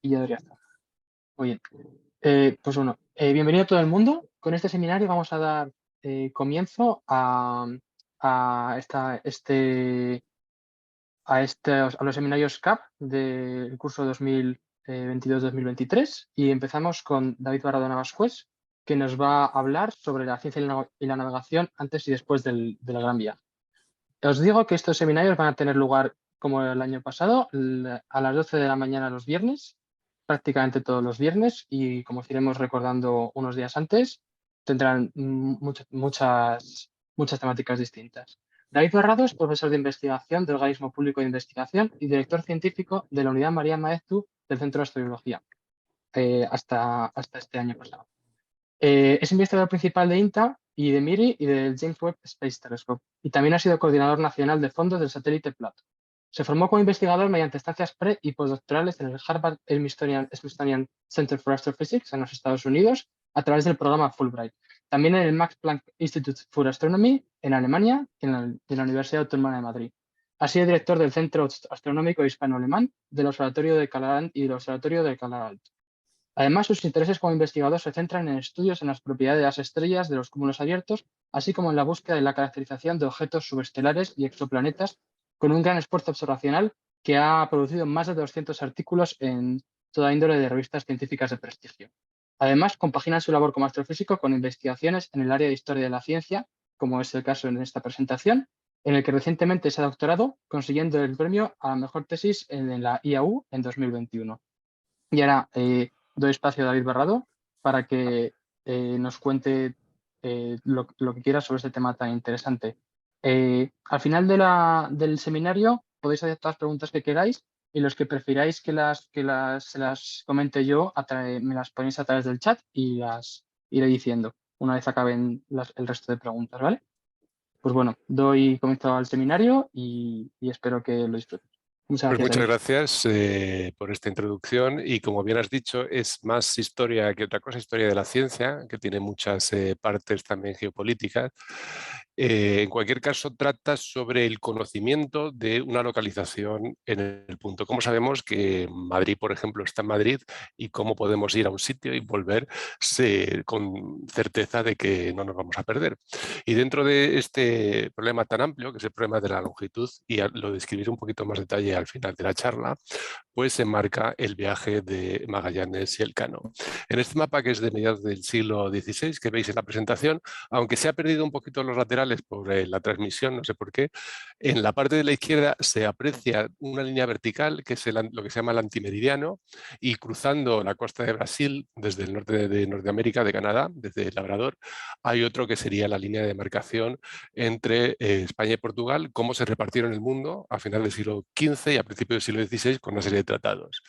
Y ya debería estar. Muy bien. Pues bueno, bienvenido a todo el mundo. Con este seminario vamos a dar comienzo a los seminarios CAP del curso 2022-2023 y empezamos con David Barrado Navascués, que nos va a hablar sobre la ciencia y la navegación antes y después de la Gran Vía. Os digo que estos seminarios van a tener lugar como el año pasado, a las 12 de la mañana los viernes, prácticamente todos los viernes, y como os iremos recordando unos días antes, tendrán muchas temáticas distintas. David Barrado es profesor de investigación del Organismo Público de Investigación y director científico de la Unidad María Maeztu del Centro de Astrobiología, hasta este año pasado. Es investigador principal de INTA y de MIRI y del James Webb Space Telescope, y también ha sido coordinador nacional de fondos del satélite Plato. Se formó como investigador mediante estancias pre- y postdoctorales en el Harvard Smithsonian Center for Astrophysics en los Estados Unidos a través del programa Fulbright. También en el Max Planck Institute for Astronomy en Alemania y en la Universidad Autónoma de Madrid. Ha sido director del Centro Astronómico Hispano-Alemán, del Observatorio de Calarant y del Observatorio de Calar Alto. Además, sus intereses como investigador se centran en estudios en las propiedades de las estrellas de los cúmulos abiertos, así como en la búsqueda y la caracterización de objetos subestelares y exoplanetas, con un gran esfuerzo observacional que ha producido más de 200 artículos en toda índole de revistas científicas de prestigio. Además, compagina su labor como astrofísico con investigaciones en el área de historia de la ciencia, como es el caso en esta presentación, en el que recientemente se ha doctorado, consiguiendo el premio a la mejor tesis en la IAU en 2021. Y ahora doy espacio a David Barrado para que nos cuente lo que quiera sobre este tema tan interesante. Al final del seminario podéis hacer todas las preguntas que queráis y los que prefiráis se las comente yo, me las ponéis a través del chat y las iré diciendo una vez acaben el resto de preguntas, ¿vale? Pues bueno, doy comienzo al seminario y espero que lo disfruten. Muchas Pues gracias, muchas David. gracias por esta introducción y como bien has dicho es más historia que otra cosa, historia de la ciencia, que tiene muchas partes también geopolíticas. En cualquier caso trata sobre el conocimiento de una localización en el punto. ¿Cómo sabemos que Madrid, por ejemplo, está en Madrid y cómo podemos ir a un sitio y volver con certeza de que no nos vamos a perder? Y dentro de este problema tan amplio, que es el problema de la longitud, y lo describiré un poquito más detalle al final de la charla, pues se marca el viaje de Magallanes y Elcano. En este mapa, que es de mediados del siglo XVI, que veis en la presentación, aunque se ha perdido un poquito los laterales por la transmisión, no sé por qué, en la parte de la izquierda se aprecia una línea vertical, que es lo que se llama el antimeridiano, y cruzando la costa de Brasil, desde el norte de Norteamérica, de Canadá, desde Labrador, hay otro que sería la línea de demarcación entre España y Portugal, cómo se repartieron el mundo a final del siglo XV y a principios del siglo XVI con una serie de tratados.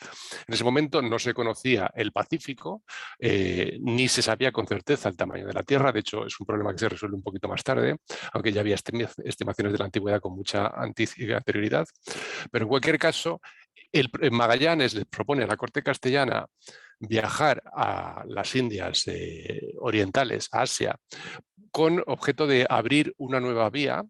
En ese momento no se conocía el Pacífico, ni se sabía con certeza el tamaño de la Tierra. De hecho, es un problema que se resuelve un poquito más tarde, aunque ya había estimaciones de la antigüedad con mucha anterioridad. Pero en cualquier caso, Magallanes les propone a la corte castellana viajar a las Indias orientales, a Asia, con objeto de abrir una nueva vía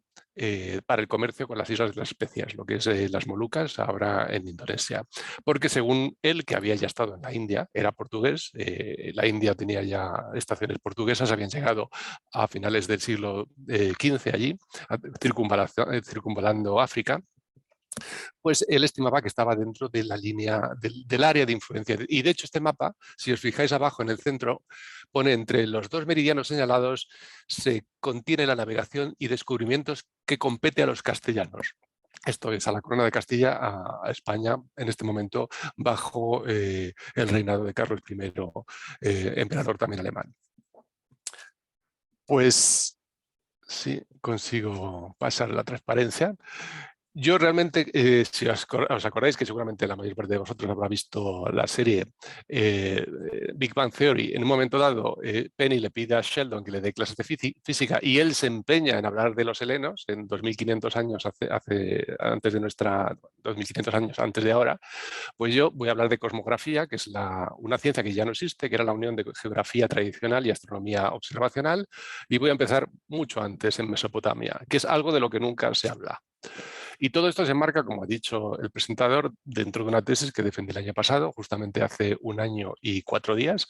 para el comercio con las Islas de las Especias, lo que es las Molucas, ahora en Indonesia. Porque según él, que había ya estado en la India, era portugués, la India tenía ya estaciones portuguesas, habían llegado a finales del siglo XV allí, circunvalando África, pues él estimaba que estaba dentro de la línea del área de influencia. Y de hecho este mapa, si os fijáis abajo en el centro, pone entre los dos meridianos señalados, se contiene la navegación y descubrimientos que compete a los castellanos. Esto es a la corona de Castilla, a España, en este momento, bajo el reinado de Carlos I, emperador también alemán. Pues sí, consigo pasar la transparencia. Yo realmente, si os acordáis, que seguramente la mayor parte de vosotros habrá visto la serie Big Bang Theory, en un momento dado Penny le pide a Sheldon que le dé clases de física y él se empeña en hablar de los helenos en 2500 años antes de 2500 años antes de ahora. Pues yo voy a hablar de cosmografía, que es una ciencia que ya no existe, que era la unión de geografía tradicional y astronomía observacional, y voy a empezar mucho antes en Mesopotamia, que es algo de lo que nunca se habla. Y todo esto se enmarca, como ha dicho el presentador, dentro de una tesis que defendí el año pasado, justamente hace 1 año y 4 días,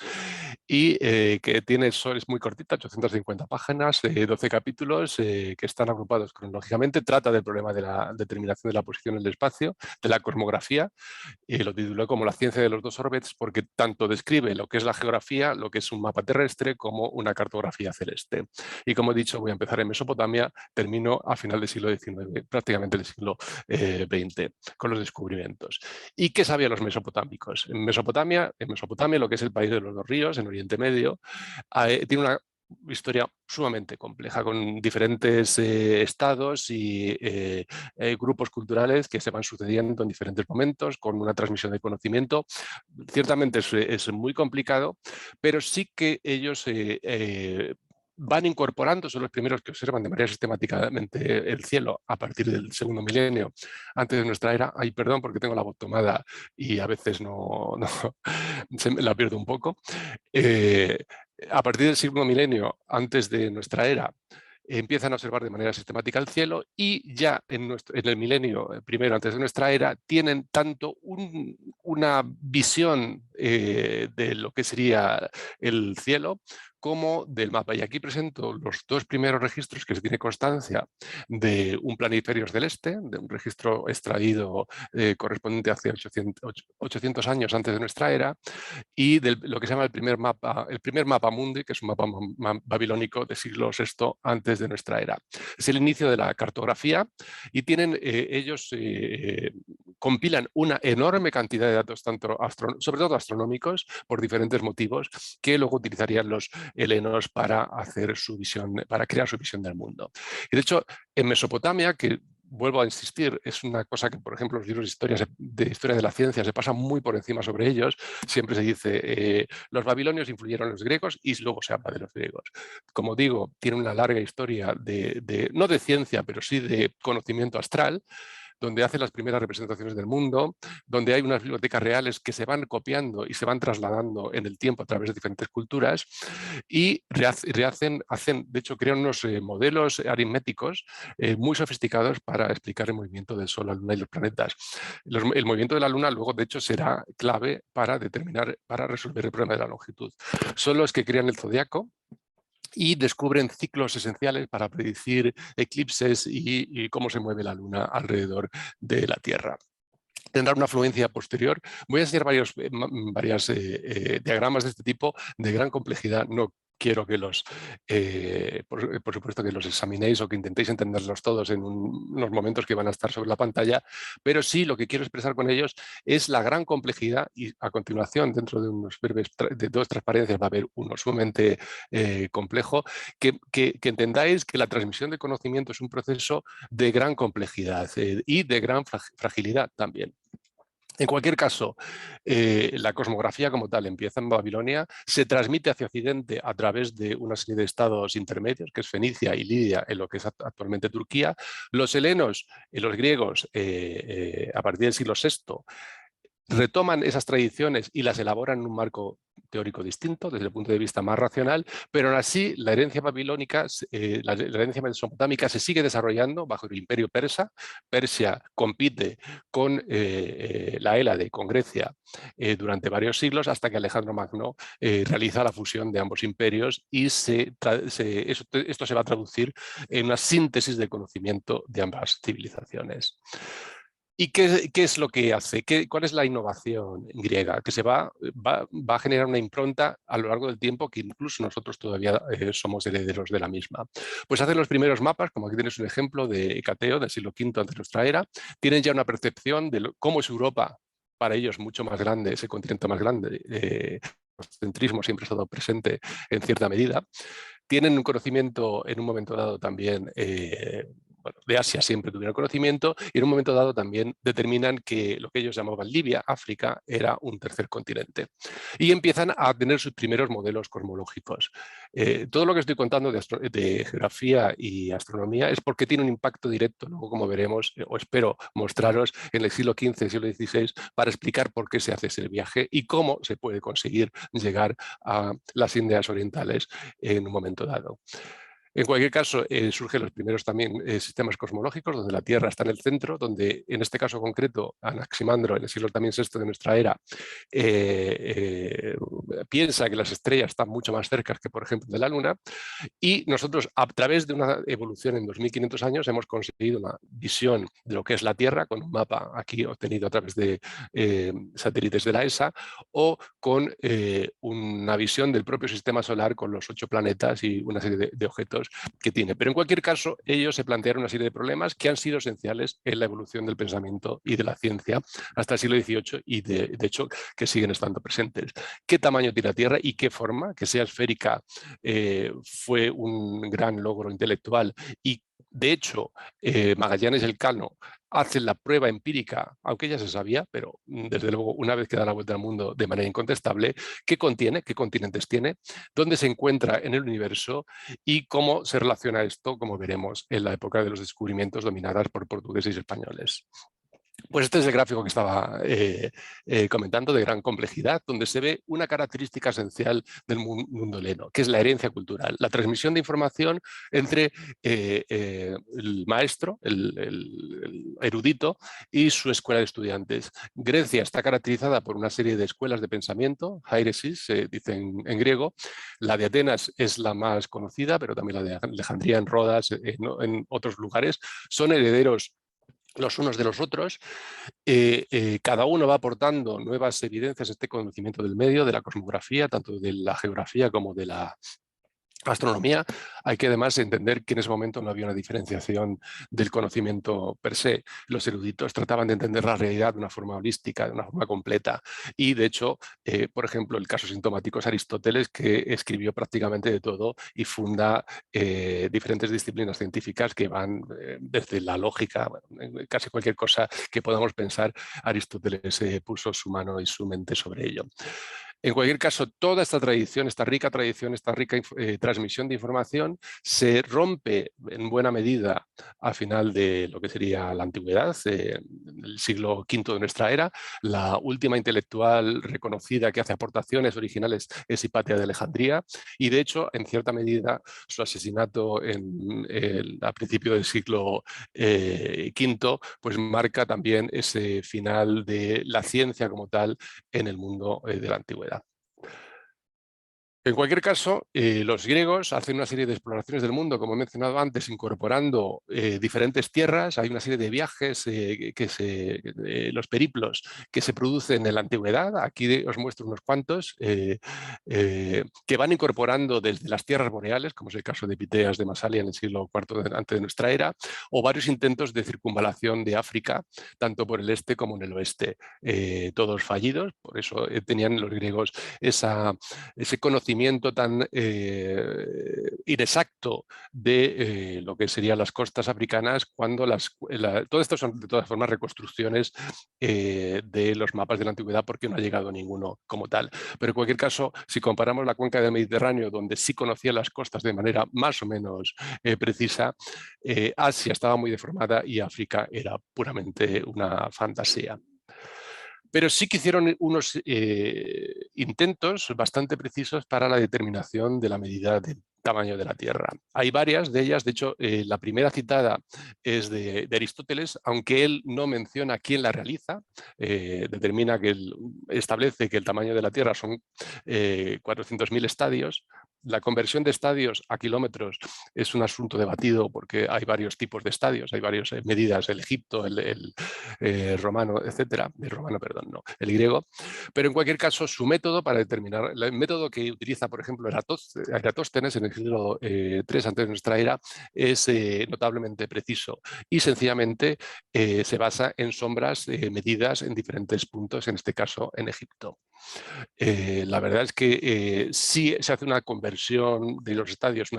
y que es muy cortita, 850 páginas, 12 capítulos que están agrupados cronológicamente. Trata del problema de la determinación de la posición en el espacio, de la cosmografía, y lo tituló como La ciencia de los dos órbitas, porque tanto describe lo que es la geografía, lo que es un mapa terrestre, como una cartografía celeste. Y como he dicho, voy a empezar en Mesopotamia, termino a final del siglo XIX, prácticamente del siglo XX, con los descubrimientos. ¿Y qué sabían los mesopotámicos? En Mesopotamia, lo que es el país de los dos ríos, en Oriente Medio, tiene una historia sumamente compleja, con diferentes estados y grupos culturales que se van sucediendo en diferentes momentos, con una transmisión de conocimiento. Ciertamente es muy complicado, pero sí que ellos van incorporando, son los primeros que observan de manera sistemáticamente el cielo a partir del segundo milenio antes de nuestra era. Ay, perdón, porque tengo la voz tomada y a veces no la pierdo un poco. A partir del segundo milenio antes de nuestra era, empiezan a observar de manera sistemática el cielo, y ya en el milenio primero antes de nuestra era tienen tanto una visión de lo que sería el cielo como del mapa. Y aquí presento los 2 primeros registros que se tiene constancia de un planiferio celeste, de un registro extraído correspondiente hace 800 años antes de nuestra era, y de lo que se llama el primer mapa mundi, que es un mapa babilónico de siglo VI antes de nuestra era. Es el inicio de la cartografía, y tienen ellos compilan una enorme cantidad de datos, sobre todo astronómicos, por diferentes motivos, que luego utilizarían los helenos para hacer su visión, para crear su visión del mundo. Y de hecho, en Mesopotamia, que vuelvo a insistir, es una cosa que, por ejemplo, los libros de historia de la ciencia se pasan muy por encima sobre ellos. Siempre se dice, los babilonios influyeron en los griegos, y luego se habla de los griegos. Como digo, tiene una larga historia no de ciencia, pero sí de conocimiento astral, donde hace las primeras representaciones del mundo, donde hay unas bibliotecas reales que se van copiando y se van trasladando en el tiempo a través de diferentes culturas, y de hecho, crean unos modelos aritméticos muy sofisticados para explicar el movimiento del Sol, la Luna y los planetas. El movimiento de la Luna luego, de hecho, será clave para resolver el problema de la longitud. Son los que crean el zodiaco y descubren ciclos esenciales para predecir eclipses y cómo se mueve la Luna alrededor de la Tierra. Tendrá una afluencia posterior. Voy a enseñar varios diagramas de este tipo de gran complejidad. No quiero que por supuesto, que los examinéis o que intentéis entenderlos todos en unos momentos que van a estar sobre la pantalla, pero sí lo que quiero expresar con ellos es la gran complejidad, y a continuación, dentro de unos breves de 2 transparencias, va a haber uno sumamente complejo, que entendáis que la transmisión de conocimiento es un proceso de gran complejidad y de gran fragilidad también. En cualquier caso, la cosmografía como tal empieza en Babilonia, se transmite hacia Occidente a través de una serie de estados intermedios, que es Fenicia y Lidia, en lo que es actualmente Turquía. Los helenos y los griegos, a partir del siglo VI, retoman esas tradiciones y las elaboran en un marco teórico distinto, desde el punto de vista más racional, pero aún así la herencia babilónica, la herencia mesopotámica se sigue desarrollando bajo el imperio persa. Persia compite con la Hélade, con Grecia, durante varios siglos, hasta que Alejandro Magno realiza la fusión de ambos imperios, y esto se va a traducir en una síntesis del conocimiento de ambas civilizaciones. ¿Y qué es lo que hace? ¿Cuál es la innovación griega? Que va a generar una impronta a lo largo del tiempo, que incluso nosotros todavía somos herederos de la misma. Pues hacen los primeros mapas, como aquí tienes un ejemplo de Hecateo, del siglo V antes de nuestra era. Tienen ya una percepción de cómo es Europa, para ellos mucho más grande, ese continente más grande. El centrismo siempre ha estado presente en cierta medida. Tienen un conocimiento en un momento dado también, de Asia siempre tuvieron conocimiento, y en un momento dado también determinan que lo que ellos llamaban Libia, África, era un tercer continente. Y empiezan a tener sus primeros modelos cosmológicos. Todo lo que estoy contando de geografía y astronomía es porque tiene un impacto directo, luego, como veremos, o espero mostraros, en el siglo XV y siglo XVI, para explicar por qué se hace ese viaje y cómo se puede conseguir llegar a las Indias orientales en un momento dado. En cualquier caso, surgen los primeros también sistemas cosmológicos, donde la Tierra está en el centro, donde en este caso concreto, Anaximandro, en el siglo también VI de nuestra era, piensa que las estrellas están mucho más cerca que, por ejemplo, de la Luna, y nosotros, a través de una evolución en 2500 años, hemos conseguido una visión de lo que es la Tierra, con un mapa aquí obtenido a través de satélites de la ESA, o con una visión del propio sistema solar con los 8 planetas y una serie de objetos que tiene. Pero en cualquier caso, ellos se plantearon una serie de problemas que han sido esenciales en la evolución del pensamiento y de la ciencia hasta el siglo XVIII y de hecho que siguen estando presentes. ¿Qué tamaño tiene la Tierra y qué forma? Que sea esférica fue un gran logro intelectual y de hecho Magallanes y Elcano hacen la prueba empírica, aunque ya se sabía, pero desde luego una vez que da la vuelta al mundo de manera incontestable, qué contiene, qué continentes tiene, dónde se encuentra en el universo y cómo se relaciona esto, como veremos, en la época de los descubrimientos dominadas por portugueses y españoles. Pues este es el gráfico que estaba comentando, de gran complejidad, donde se ve una característica esencial del mundo heleno, que es la herencia cultural, la transmisión de información entre el maestro, el erudito, y su escuela de estudiantes. Grecia está caracterizada por una serie de escuelas de pensamiento, hairesis, se dice en griego. La de Atenas es la más conocida, pero también la de Alejandría, en Rodas, en otros lugares. Son herederos los unos de los otros, cada uno va aportando nuevas evidencias a este conocimiento del medio, de la cosmografía, tanto de la geografía como de la astronomía. Hay que además entender que en ese momento no había una diferenciación del conocimiento per se. Los eruditos trataban de entender la realidad de una forma holística, de una forma completa. Y de hecho, por ejemplo, el caso sintomático es Aristóteles, que escribió prácticamente de todo y funda diferentes disciplinas científicas que van desde la lógica, bueno, casi cualquier cosa que podamos pensar, Aristóteles puso su mano y su mente sobre ello. En cualquier caso, toda esta tradición, esta rica transmisión de información se rompe en buena medida a final de lo que sería la antigüedad, el siglo V de nuestra era. La última intelectual reconocida que hace aportaciones originales es Hipatia de Alejandría y, de hecho, en cierta medida, su asesinato a principios del siglo V pues marca también ese final de la ciencia como tal en el mundo de la antigüedad. En cualquier caso, los griegos hacen una serie de exploraciones del mundo, como he mencionado antes, incorporando diferentes tierras. Hay una serie de viajes, los periplos que se producen en la antigüedad. Aquí os muestro unos cuantos que van incorporando desde las tierras boreales, como es el caso de Piteas de Masalia en el siglo IV antes de nuestra era, o varios intentos de circunvalación de África, tanto por el este como en el oeste, todos fallidos. Por eso tenían los griegos ese conocimiento tan inexacto de lo que serían las costas africanas, cuando todo esto son de todas formas reconstrucciones de los mapas de la antigüedad, porque no ha llegado ninguno como tal. Pero en cualquier caso, si comparamos la cuenca del Mediterráneo, donde sí conocía las costas de manera más o menos precisa, Asia estaba muy deformada y África era puramente una fantasía. Pero sí que hicieron unos intentos bastante precisos para la determinación de la medida del tamaño de la Tierra. Hay varias de ellas, de hecho, la primera citada es de Aristóteles, aunque él no menciona quién la realiza, establece que el tamaño de la Tierra son 400.000 estadios. La conversión de estadios a kilómetros es un asunto debatido porque hay varios tipos de estadios, hay varias medidas, el Egipto, el romano, etcétera, el romano, perdón, no, el griego. Pero en cualquier caso, su método para determinar, el método que utiliza, por ejemplo, Eratóstenes en el siglo III antes de nuestra era, es notablemente preciso y sencillamente se basa en sombras medidas en diferentes puntos, en este caso en Egipto. La verdad es que si se hace una conversión de los estadios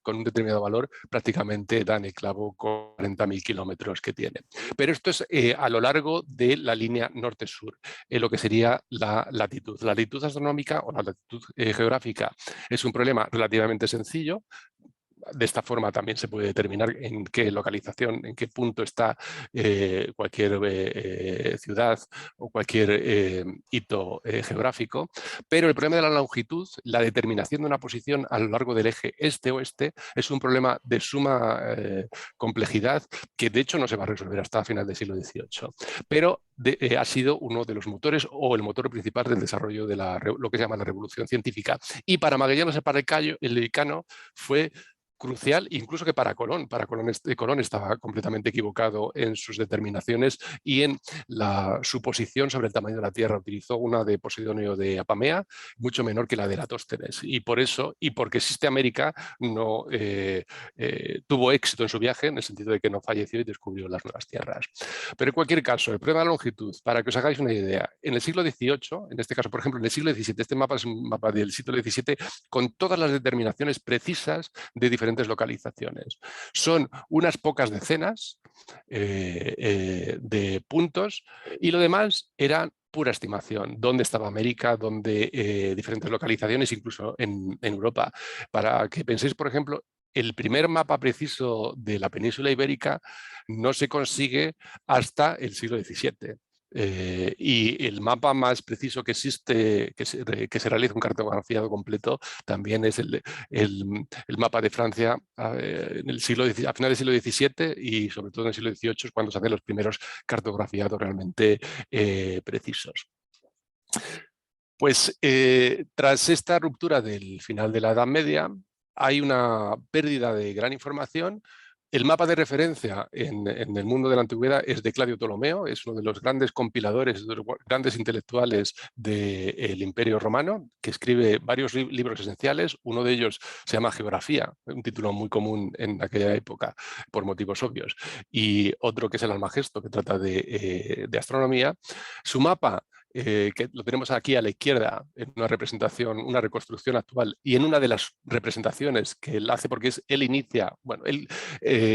con un determinado valor, prácticamente dan el clavo con 40.000 kilómetros que tiene. Pero esto es a lo largo de la línea norte-sur, lo que sería la latitud. La latitud astronómica o la latitud geográfica es un problema relativamente sencillo. de esta forma también se puede determinar en qué localización, en qué punto está cualquier ciudad o cualquier hito geográfico, pero el problema de la longitud, la determinación de una posición a lo largo del eje este-oeste, es un problema de suma complejidad que de hecho no se va a resolver hasta final del siglo XVIII, pero ha sido uno de los motores o el motor principal del desarrollo de lo que se llama la revolución científica. Y para Magallanes y para el Elcano fue crucial, incluso que para Colón. Colón estaba completamente equivocado en sus determinaciones y en la suposición sobre el tamaño de la Tierra. Utilizó una de Posidonio de Apamea, mucho menor que la de Eratóstenes. Y por eso, y porque existe América, no tuvo éxito en su viaje, en el sentido de que no falleció y descubrió las nuevas tierras. Pero en cualquier caso, el problema de la longitud, para que os hagáis una idea, en el siglo XVIII, en este caso, por ejemplo, en el siglo XVII, este mapa es un mapa del siglo XVII con todas las determinaciones precisas de diferentes localizaciones. Son unas pocas decenas de puntos y lo demás eran pura estimación. ¿Dónde estaba América? ¿Dónde diferentes localizaciones, incluso en Europa? Para que penséis, por ejemplo, el primer mapa preciso de la península ibérica no se consigue hasta el siglo XVII. Y el mapa más preciso que existe, que se realiza un cartografiado completo, también es el mapa de Francia en el a final del siglo XVII y sobre todo en el siglo XVIII, cuando se hacen los primeros cartografiados realmente precisos. Pues tras esta ruptura del final de la Edad Media, hay una pérdida de gran información. El mapa de referencia en el mundo de la antigüedad es de Claudio Ptolomeo, es uno de los grandes compiladores, de los grandes intelectuales del Imperio Romano, que escribe varios libros esenciales. Uno de ellos se llama Geografía, un título muy común en aquella época, por motivos obvios, y otro que es el Almagesto, que trata de astronomía. Su mapa, que lo tenemos aquí a la izquierda, en una representación, una reconstrucción actual, y en una de las representaciones que él hace, porque él inicia, bueno, él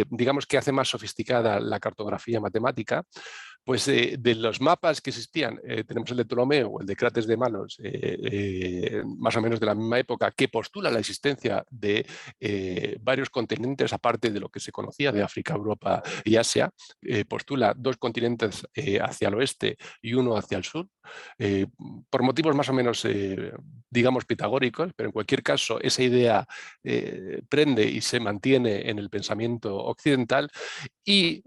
digamos que hace más sofisticada la cartografía matemática, pues de los mapas que existían, tenemos el de Ptolomeo o el de Crates de Malos, más o menos de la misma época, que postula la existencia de varios continentes, aparte de lo que se conocía de África, Europa y Asia. Postula dos continentes hacia el oeste y uno hacia el sur, por motivos más o menos, digamos, pitagóricos, pero en cualquier caso esa idea prende y se mantiene en el pensamiento occidental. Y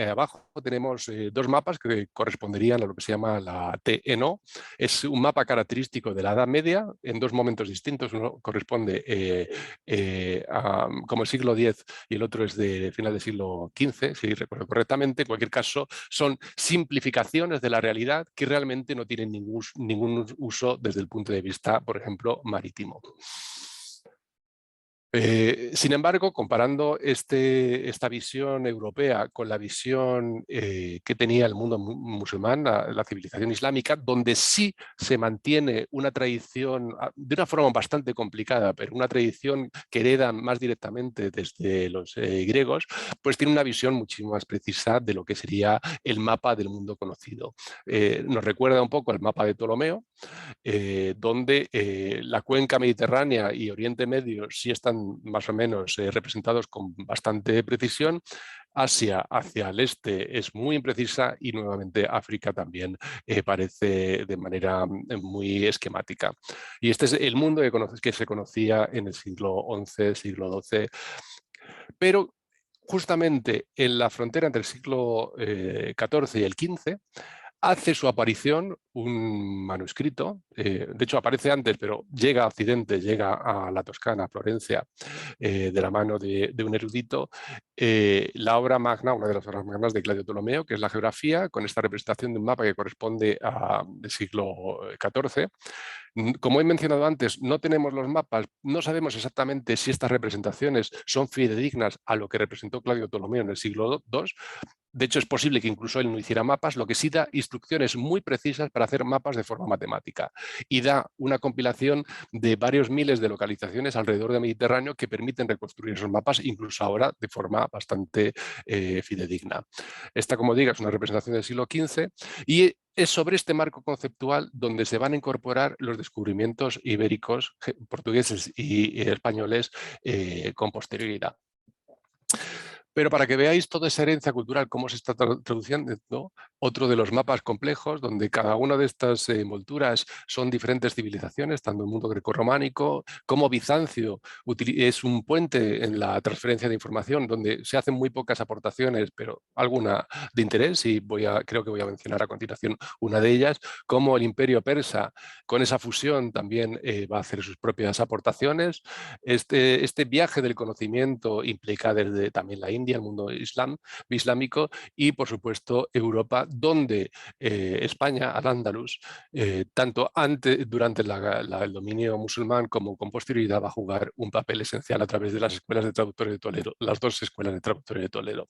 abajo tenemos dos mapas que corresponderían a lo que se llama la TNO. Es un mapa característico de la Edad Media en dos momentos distintos. Uno corresponde como el siglo X y el otro es de final del siglo XV, si recuerdo correctamente. En cualquier caso, son simplificaciones de la realidad que realmente no tienen ningún uso desde el punto de vista, por ejemplo, marítimo. Sin embargo, comparando esta visión europea con la visión que tenía el mundo musulmán, la civilización islámica, donde sí se mantiene una tradición, de una forma bastante complicada, pero una tradición que heredan más directamente desde los griegos, pues tiene una visión muchísimo más precisa de lo que sería el mapa del mundo conocido. Nos recuerda un poco al mapa de Ptolomeo, donde la cuenca mediterránea y Oriente Medio sí están más o menos representados con bastante precisión. Asia hacia el este es muy imprecisa y nuevamente África también parece de manera muy esquemática. Y este es el mundo que se conocía en el siglo XI, siglo XII, pero justamente en la frontera entre el siglo XIV y el XV hace su aparición un manuscrito, de hecho aparece antes, pero llega a Occidente, llega a la Toscana, a Florencia, de la mano de un erudito, la obra magna, una de las obras magnas de Claudio Ptolomeo, que es la Geografía, con esta representación de un mapa que corresponde al siglo XIV. Como he mencionado antes, no tenemos los mapas, no sabemos exactamente si estas representaciones son fidedignas a lo que representó Claudio Ptolomeo en el siglo II. De hecho, es posible que incluso él no hiciera mapas, lo que sí da instrucciones muy precisas para hacer mapas de forma matemática y da una compilación de varios miles de localizaciones alrededor del Mediterráneo que permiten reconstruir esos mapas, incluso ahora de forma bastante fidedigna. Esta, como digo, es una representación del siglo XV y es sobre este marco conceptual donde se van a incorporar los descubrimientos ibéricos, portugueses y españoles con posterioridad. Pero para que veáis toda esa herencia cultural, cómo se está traduciendo, ¿no? Otro de los mapas complejos, donde cada una de estas envolturas son diferentes civilizaciones, tanto el mundo grecorrománico como Bizancio es un puente en la transferencia de información, donde se hacen muy pocas aportaciones, pero alguna de interés, y creo que voy a mencionar a continuación una de ellas, como el imperio persa, con esa fusión también va a hacer sus propias aportaciones. Este viaje del conocimiento implica desde también la India, el mundo islámico y, por supuesto, Europa, donde España, al-Ándalus, tanto durante el dominio musulmán como con posterioridad, va a jugar un papel esencial a través de las escuelas de traductores de Toledo, las dos escuelas de traductores de Toledo.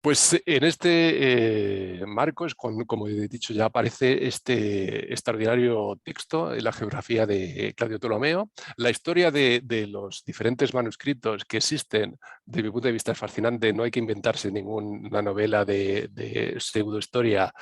Pues en este marco, como he dicho, ya aparece este extraordinario texto, la geografía de Claudio Ptolomeo. La historia de los diferentes manuscritos que existen, desde mi punto de vista, es fascinante. No hay que inventarse ninguna novela de pseudohistoria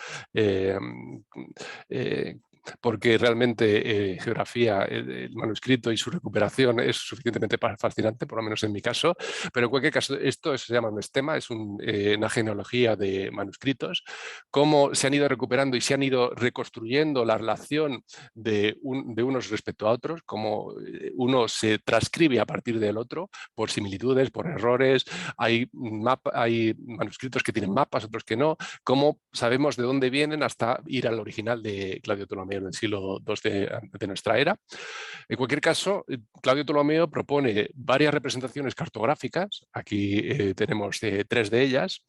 porque realmente geografía, el manuscrito y su recuperación es suficientemente fascinante, por lo menos en mi caso. Pero en cualquier caso, esto se llama un estema, es una genealogía de manuscritos, cómo se han ido recuperando y se han ido reconstruyendo la relación de unos respecto a otros, cómo uno se transcribe a partir del otro por similitudes, por errores. Hay manuscritos que tienen mapas, otros que no, cómo sabemos de dónde vienen hasta ir al original de Claudio Ptolomeo del siglo II de nuestra era. En cualquier caso, Claudio Ptolomeo propone varias representaciones cartográficas, aquí tenemos 3 de ellas,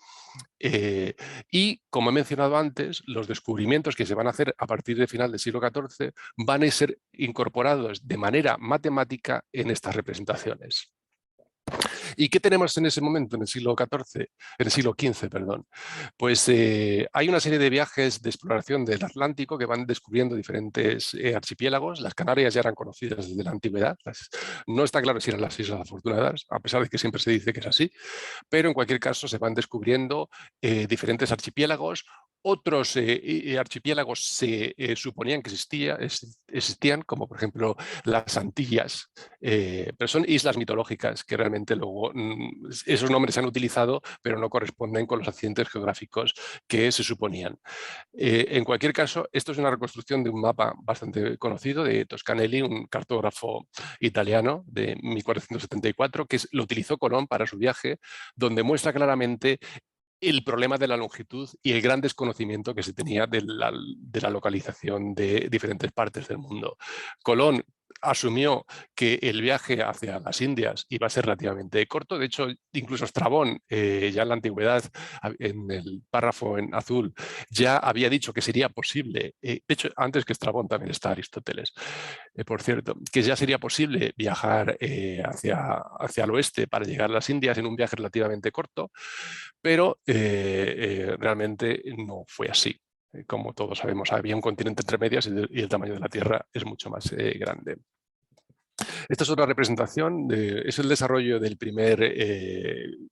y como he mencionado antes, los descubrimientos que se van a hacer a partir del final del siglo XIV van a ser incorporados de manera matemática en estas representaciones. ¿Y qué tenemos en ese momento, en el siglo XV, perdón? Pues hay una serie de viajes de exploración del Atlántico que van descubriendo diferentes archipiélagos. Las Canarias ya eran conocidas desde la antigüedad. No está claro si eran las Islas Afortunadas, a pesar de que siempre se dice que es así, pero en cualquier caso se van descubriendo diferentes archipiélagos. Otros archipiélagos se suponían que existían, como por ejemplo las Antillas, pero son islas mitológicas que realmente luego esos nombres se han utilizado, pero no corresponden con los accidentes geográficos que se suponían. En cualquier caso, esto es una reconstrucción de un mapa bastante conocido de Toscanelli, un cartógrafo italiano de 1474, que lo utilizó Colón para su viaje, donde muestra claramente el problema de la longitud y el gran desconocimiento que se tenía de la localización de diferentes partes del mundo. Colón asumió que el viaje hacia las Indias iba a ser relativamente corto. De hecho, incluso Estrabón, ya en la antigüedad, en el párrafo en azul, ya había dicho que sería posible, de hecho, antes que Estrabón también está Aristóteles, por cierto, que ya sería posible viajar hacia el oeste para llegar a las Indias en un viaje relativamente corto, pero realmente no fue así. Como todos sabemos, había un continente entre medias y el tamaño de la Tierra es mucho más grande. Esta es otra representación, es el desarrollo del primer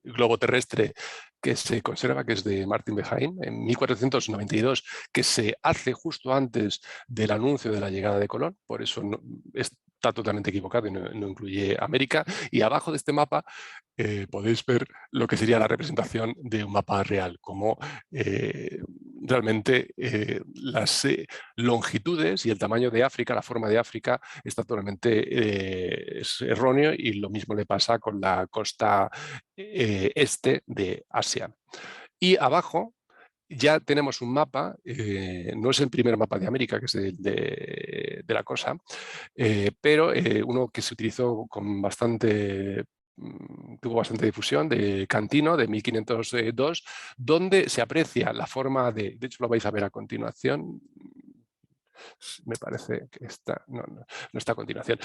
globo terrestre que se conserva, que es de Martin Behaim, en 1492, que se hace justo antes del anuncio de la llegada de Colón, por eso está totalmente equivocado y no incluye América. Y abajo de este mapa podéis ver lo que sería la representación de un mapa real, como realmente las longitudes y el tamaño de África, la forma de África, está totalmente es erróneo, y lo mismo le pasa con la costa este de Asia. Y abajo ya tenemos un mapa, no es el primer mapa de América, que es de la cosa, pero uno que se utilizó con tuvo bastante difusión, de Cantino, de 1502, donde se aprecia la forma de hecho lo vais a ver a continuación, Me parece que está, no está a continuación.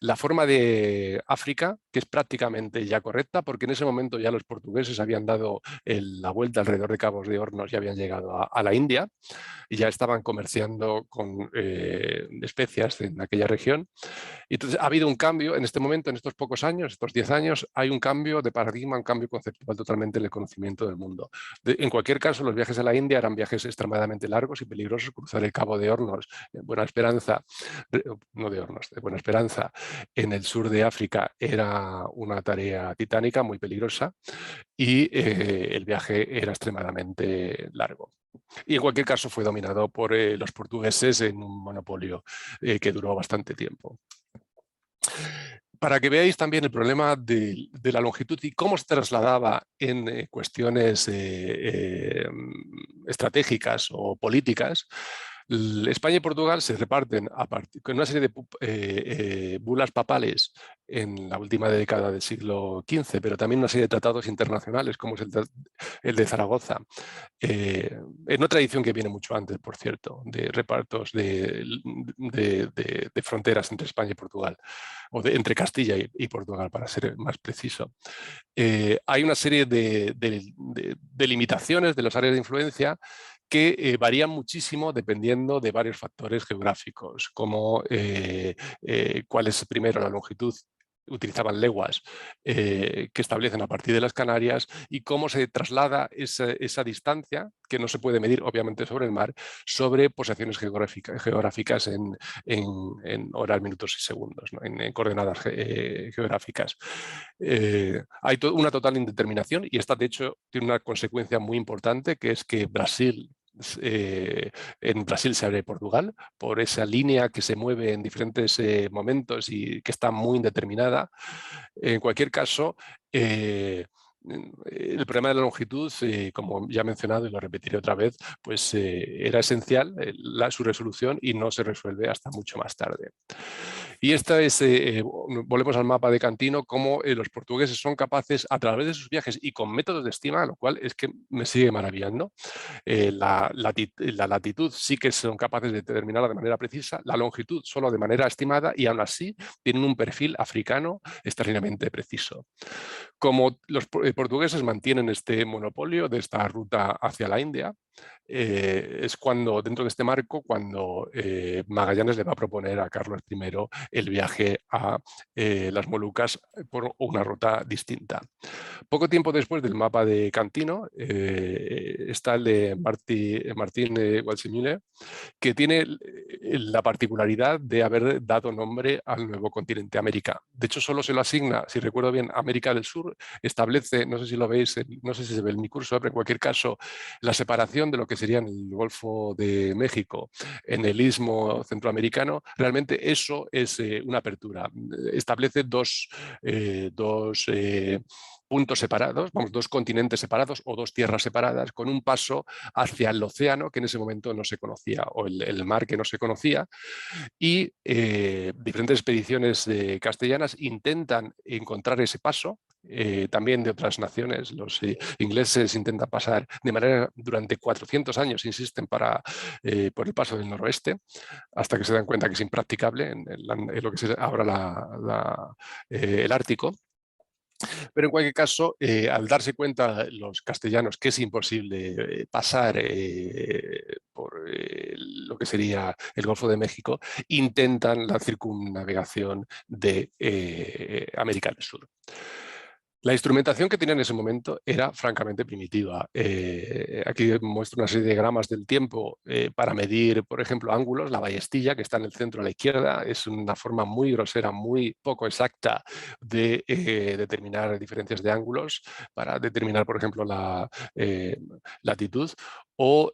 La forma de África, que es prácticamente ya correcta, porque en ese momento ya los portugueses habían dado la vuelta alrededor de Cabos de Hornos y habían llegado a la India y ya estaban comerciando con especias en aquella región. Y entonces ha habido un cambio en este momento, en estos pocos años, estos 10 años, hay un cambio de paradigma, un cambio conceptual totalmente en el conocimiento del mundo. En cualquier caso, los viajes a la India eran viajes extremadamente largos y peligrosos. Cruzar el Cabo de Hornos, Buena Esperanza, no de Hornos, de Buena Esperanza, en el sur de África era una tarea titánica, muy peligrosa, y el viaje era extremadamente largo. Y en cualquier caso fue dominado por los portugueses en un monopolio que duró bastante tiempo. Para que veáis también el problema de la longitud y cómo se trasladaba en cuestiones estratégicas o políticas, España y Portugal se reparten con una serie de bulas papales en la última década del siglo XV, pero también una serie de tratados internacionales, como es el de Zaragoza, en una tradición que viene mucho antes, por cierto, de repartos de fronteras entre España y Portugal, o entre Castilla y Portugal, para ser más preciso. Hay una serie de limitaciones de las áreas de influencia que varían muchísimo dependiendo de varios factores geográficos, como cuál es primero la longitud, utilizaban leguas que establecen a partir de las Canarias, y cómo se traslada esa distancia, que no se puede medir obviamente sobre el mar, sobre posiciones geográficas en horas, minutos y segundos, ¿no? en coordenadas geográficas. Hay una total indeterminación, y esta de hecho tiene una consecuencia muy importante, que es que en Brasil se abre Portugal por esa línea que se mueve en diferentes momentos y que está muy indeterminada. En cualquier caso, el problema de la longitud, como ya he mencionado y lo repetiré otra vez, pues era esencial su resolución, y no se resuelve hasta mucho más tarde. Y esta es, volvemos al mapa de Cantino, cómo los portugueses son capaces, a través de sus viajes y con métodos de estima, lo cual es que me sigue maravillando. La latitud sí que son capaces de determinarla de manera precisa, la longitud solo de manera estimada, y aún así tienen un perfil africano extraordinariamente preciso. Como los portugueses mantienen este monopolio de esta ruta hacia la India, es cuando, dentro de este marco, cuando Magallanes le va a proponer a Carlos I el viaje a las Molucas por una ruta distinta. Poco tiempo después del mapa de Cantino está el de Martín Waldseemüller, que tiene la particularidad de haber dado nombre al nuevo continente América. De hecho, solo se lo asigna, si recuerdo bien, América del Sur. Establece, no sé si lo veis, no sé si se ve en mi curso, pero en cualquier caso, la separación de lo que sería el Golfo de México en el Istmo Centroamericano. Realmente eso es una apertura. Establece dos puntos separados, vamos, dos continentes separados o dos tierras separadas, con un paso hacia el océano que en ese momento no se conocía, o el mar que no se conocía, y diferentes expediciones castellanas intentan encontrar ese paso. También de otras naciones, los ingleses intentan pasar de manera, durante 400 años insisten por el paso del noroeste, hasta que se dan cuenta que es impracticable en lo que es ahora el Ártico. Pero en cualquier caso, al darse cuenta los castellanos que es imposible pasar por lo que sería el Golfo de México, intentan la circunnavegación de América del Sur. La instrumentación que tenía en ese momento era francamente primitiva. Aquí muestro una serie de diagramas del tiempo para medir, por ejemplo, ángulos. La ballestilla, que está en el centro a la izquierda, es una forma muy grosera, muy poco exacta de determinar diferencias de ángulos, para determinar, por ejemplo, la latitud, o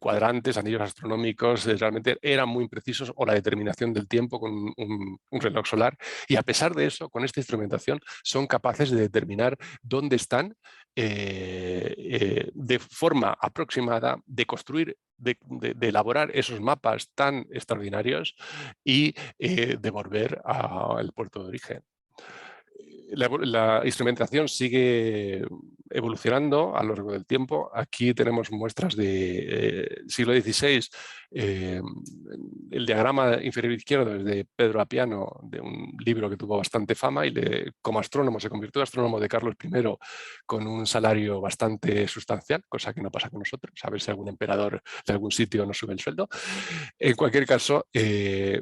cuadrantes, anillos astronómicos. Realmente eran muy imprecisos, o la determinación del tiempo con un reloj solar. Y a pesar de eso, con esta instrumentación son capaces de determinar dónde están de forma aproximada, de construir, de elaborar esos mapas tan extraordinarios y de volver al puerto de origen. La instrumentación sigue evolucionando a lo largo del tiempo. Aquí tenemos muestras de siglo XVI. El diagrama inferior izquierdo es de Pedro Apiano, de un libro que tuvo bastante fama, y como astrónomo se convirtió en astrónomo de Carlos I con un salario bastante sustancial, cosa que no pasa con nosotros, a ver si algún emperador de algún sitio nos sube el sueldo. En cualquier caso,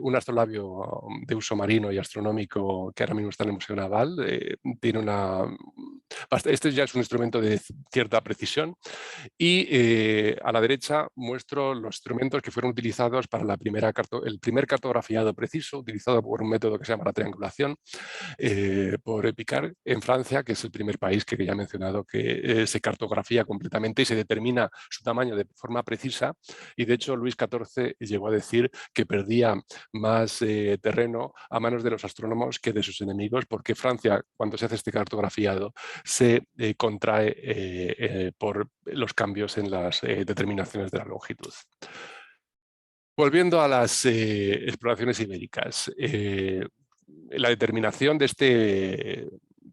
un astrolabio de uso marino y astronómico que ahora mismo está en el Museo Naval tiene este ya es un instrumento de cierta precisión, y a la derecha muestro los instrumentos que fueron utilizados para el primer cartografiado preciso, utilizado por un método que se llama la triangulación, por Picard en Francia, que es el primer país que ya he mencionado que se cartografía completamente y se determina su tamaño de forma precisa, y de hecho Luis XIV llegó a decir que perdía más terreno a manos de los astrónomos que de sus enemigos, porque Francia, cuando se hace este cartografiado, se contrae por los cambios en las determinaciones de la longitud. Volviendo a las exploraciones ibéricas, la determinación de este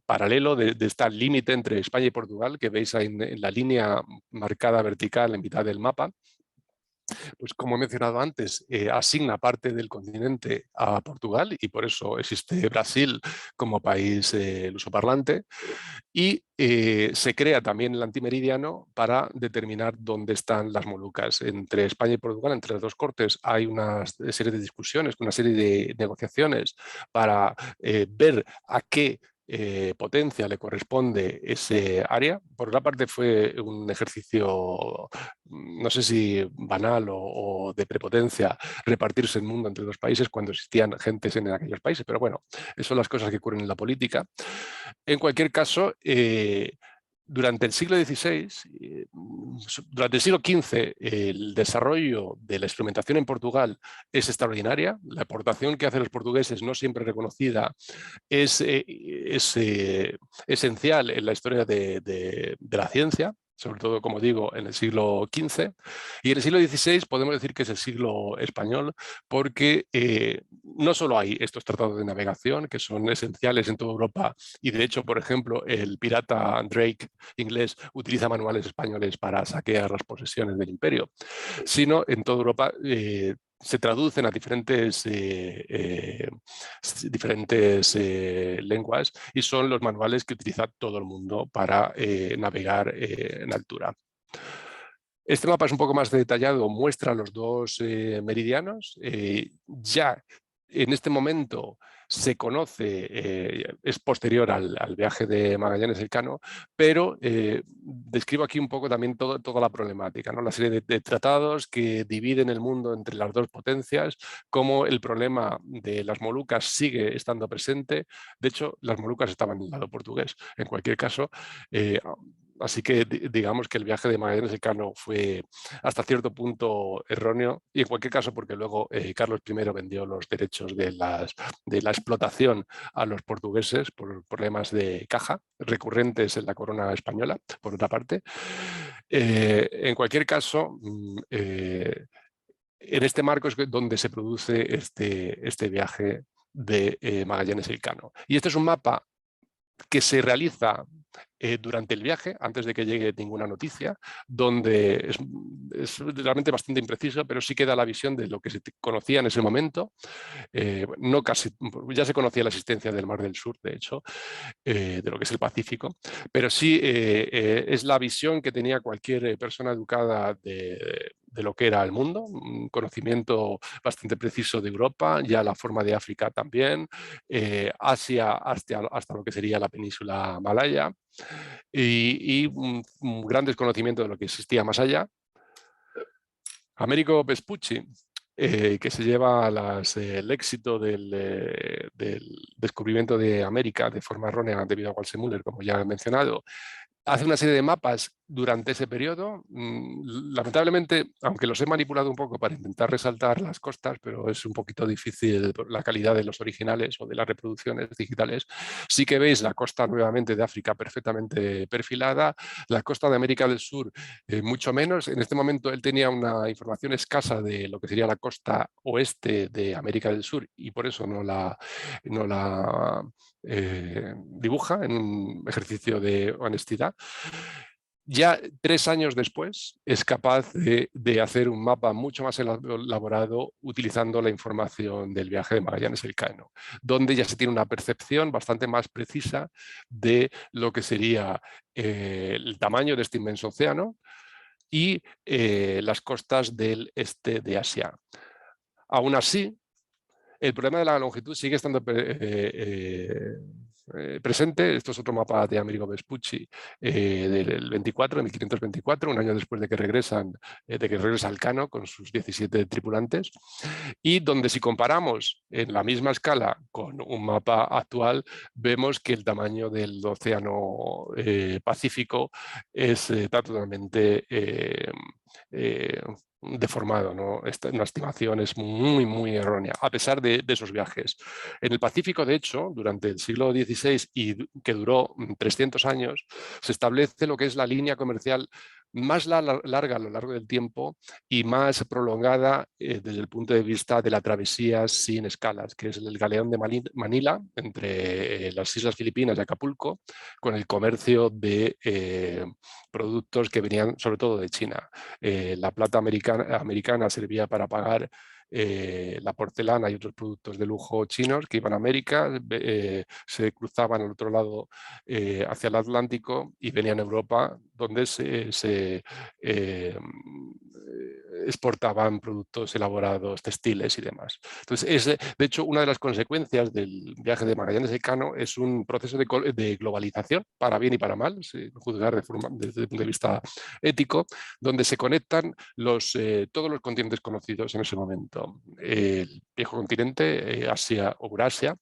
paralelo, de este límite entre España y Portugal, que veis ahí en la línea marcada vertical en mitad del mapa, pues como he mencionado antes, asigna parte del continente a Portugal, y por eso existe Brasil como país lusoparlante, y se crea también el antimeridiano para determinar dónde están las Molucas. Entre España y Portugal, entre las dos cortes, hay una serie de discusiones, una serie de negociaciones para ver a qué potencia le corresponde ese área. Por una parte fue un ejercicio, no sé si banal o de prepotencia, repartirse el mundo entre dos países cuando existían gentes en aquellos países, pero bueno, esas son las cosas que ocurren en la política. En cualquier caso, durante el siglo XVI, durante el siglo XV, el desarrollo de la instrumentación en Portugal es extraordinaria. La aportación que hacen los portugueses, no siempre reconocida, es esencial en la historia de la ciencia, sobre todo, como digo, en el siglo XV. Y en el siglo XVI podemos decir que es el siglo español, porque no solo hay estos tratados de navegación que son esenciales en toda Europa, y de hecho, por ejemplo, el pirata Drake inglés utiliza manuales españoles para saquear las posesiones del imperio, sino en toda Europa se traducen a diferentes lenguas, y son los manuales que utiliza todo el mundo para navegar en altura. Este mapa es un poco más detallado, muestra los dos meridianos. Ya en este momento se conoce, es posterior al viaje de Magallanes Elcano, pero describo aquí un poco también toda la problemática, ¿no? La serie de tratados que dividen el mundo entre las dos potencias, cómo el problema de las Molucas sigue estando presente. De hecho, las Molucas estaban del lado portugués, en cualquier caso. Así que digamos que el viaje de Magallanes Elcano fue hasta cierto punto erróneo, y en cualquier caso porque luego Carlos I vendió los derechos de la explotación a los portugueses por problemas de caja recurrentes en la corona española, por otra parte. En cualquier caso, en este marco es donde se produce este viaje de Magallanes Elcano. Y este es un mapa que se realiza durante el viaje, antes de que llegue ninguna noticia, donde es realmente bastante impreciso, pero sí que da la visión de lo que se conocía en ese momento. No casi, ya se conocía la existencia del Mar del Sur, de hecho, de lo que es el Pacífico, pero sí es la visión que tenía cualquier persona educada de lo que era el mundo, un conocimiento bastante preciso de Europa, ya la forma de África también, Asia hasta lo que sería la península malaya, y un gran desconocimiento de lo que existía más allá. Américo Vespucci, que se lleva el éxito del descubrimiento de América de forma errónea debido a Walser Müller, como ya he mencionado, hace una serie de mapas durante ese periodo, lamentablemente, aunque los he manipulado un poco para intentar resaltar las costas, pero es un poquito difícil la calidad de los originales o de las reproducciones digitales, sí que veis la costa nuevamente de África perfectamente perfilada, la costa de América del Sur mucho menos. En este momento él tenía una información escasa de lo que sería la costa oeste de América del Sur y por eso no la dibuja en un ejercicio de honestidad. Ya 3 años después es capaz de hacer un mapa mucho más elaborado utilizando la información del viaje de Magallanes Elcano, donde ya se tiene una percepción bastante más precisa de lo que sería el tamaño de este inmenso océano y las costas del este de Asia. Aún así, el problema de la longitud sigue estando presente. Esto es otro mapa de Amerigo Vespucci del 24, de 1524, un año después de que regresa Elcano con sus 17 tripulantes, y donde si comparamos en la misma escala con un mapa actual, vemos que el tamaño del océano Pacífico está totalmente deformado, ¿no? Una estimación es muy, muy errónea, a pesar de esos viajes. En el Pacífico, de hecho, durante el siglo XVI y que duró 300 años, se establece lo que es la línea comercial más larga a lo largo del tiempo y más prolongada desde el punto de vista de la travesía sin escalas, que es el galeón de Manila, entre las Islas Filipinas y Acapulco, con el comercio de productos que venían sobre todo de China. La plata americana servía para pagar la porcelana y otros productos de lujo chinos que iban a América, se cruzaban al otro lado hacia el Atlántico y venían a Europa, donde se exportaban productos elaborados, textiles y demás. Entonces, de hecho, una de las consecuencias del viaje de Magallanes Elcano es un proceso de globalización, para bien y para mal, juzgar desde el punto de vista ético, donde se conectan todos los continentes conocidos en ese momento. El viejo continente, Asia o Eurasia,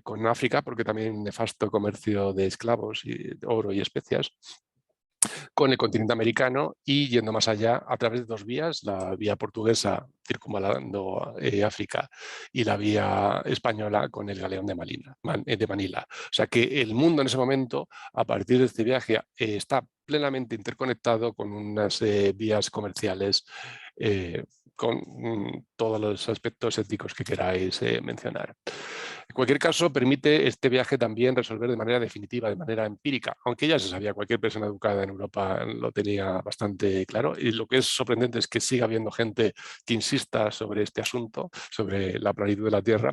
con África, porque también hay un nefasto comercio de esclavos, y oro y especias, con el continente americano y yendo más allá a través de 2 vías, la vía portuguesa circunvalando África y la vía española con el galeón de Manila. O sea que el mundo en ese momento, a partir de este viaje, está plenamente interconectado con unas vías comerciales con todos los aspectos éticos que queráis mencionar. En cualquier caso, permite este viaje también resolver de manera definitiva, de manera empírica, aunque ya se sabía, cualquier persona educada en Europa lo tenía bastante claro, y lo que es sorprendente es que siga habiendo gente que insista sobre este asunto, sobre la planitud de la Tierra,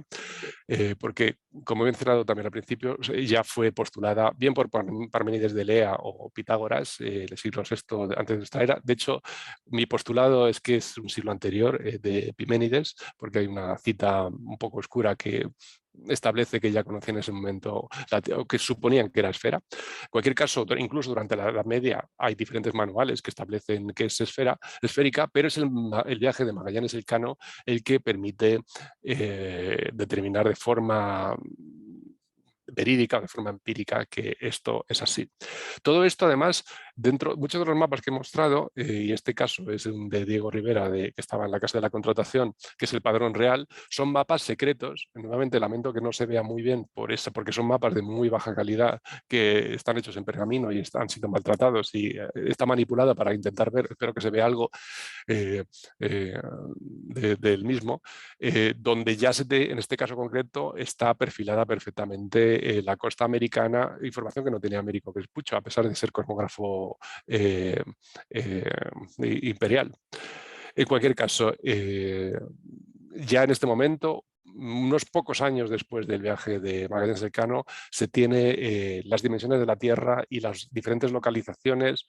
porque, como he mencionado también al principio, ya fue postulada bien por Parménides de Elea o Pitágoras, el siglo VI antes de esta era. De hecho, mi postulado es que es un siglo anterior de Epiménides, porque hay una cita un poco oscura que establece que ya conocían en ese momento, o que suponían que era esfera. En cualquier caso, incluso durante la Edad Media hay diferentes manuales que establecen que es esférica, pero es el viaje de Magallanes Elcano el que permite determinar de forma verídica, de forma empírica, que esto es así. Todo esto, además, muchos de los mapas que he mostrado, y este caso es un de Diego Rivera, que estaba en la Casa de la Contratación, que es el padrón real, son mapas secretos. Nuevamente, lamento que no se vea muy bien por eso, porque son mapas de muy baja calidad que están hechos en pergamino y han sido maltratados y está manipulado para intentar ver, espero que se vea algo del mismo, donde ya en este caso concreto está perfilada perfectamente la costa americana, información que no tenía Américo Vespucci, a pesar de ser cosmógrafo imperial. En cualquier caso, ya en este momento, unos pocos años después del viaje de Magallanes Elcano, se tiene las dimensiones de la Tierra y las diferentes localizaciones,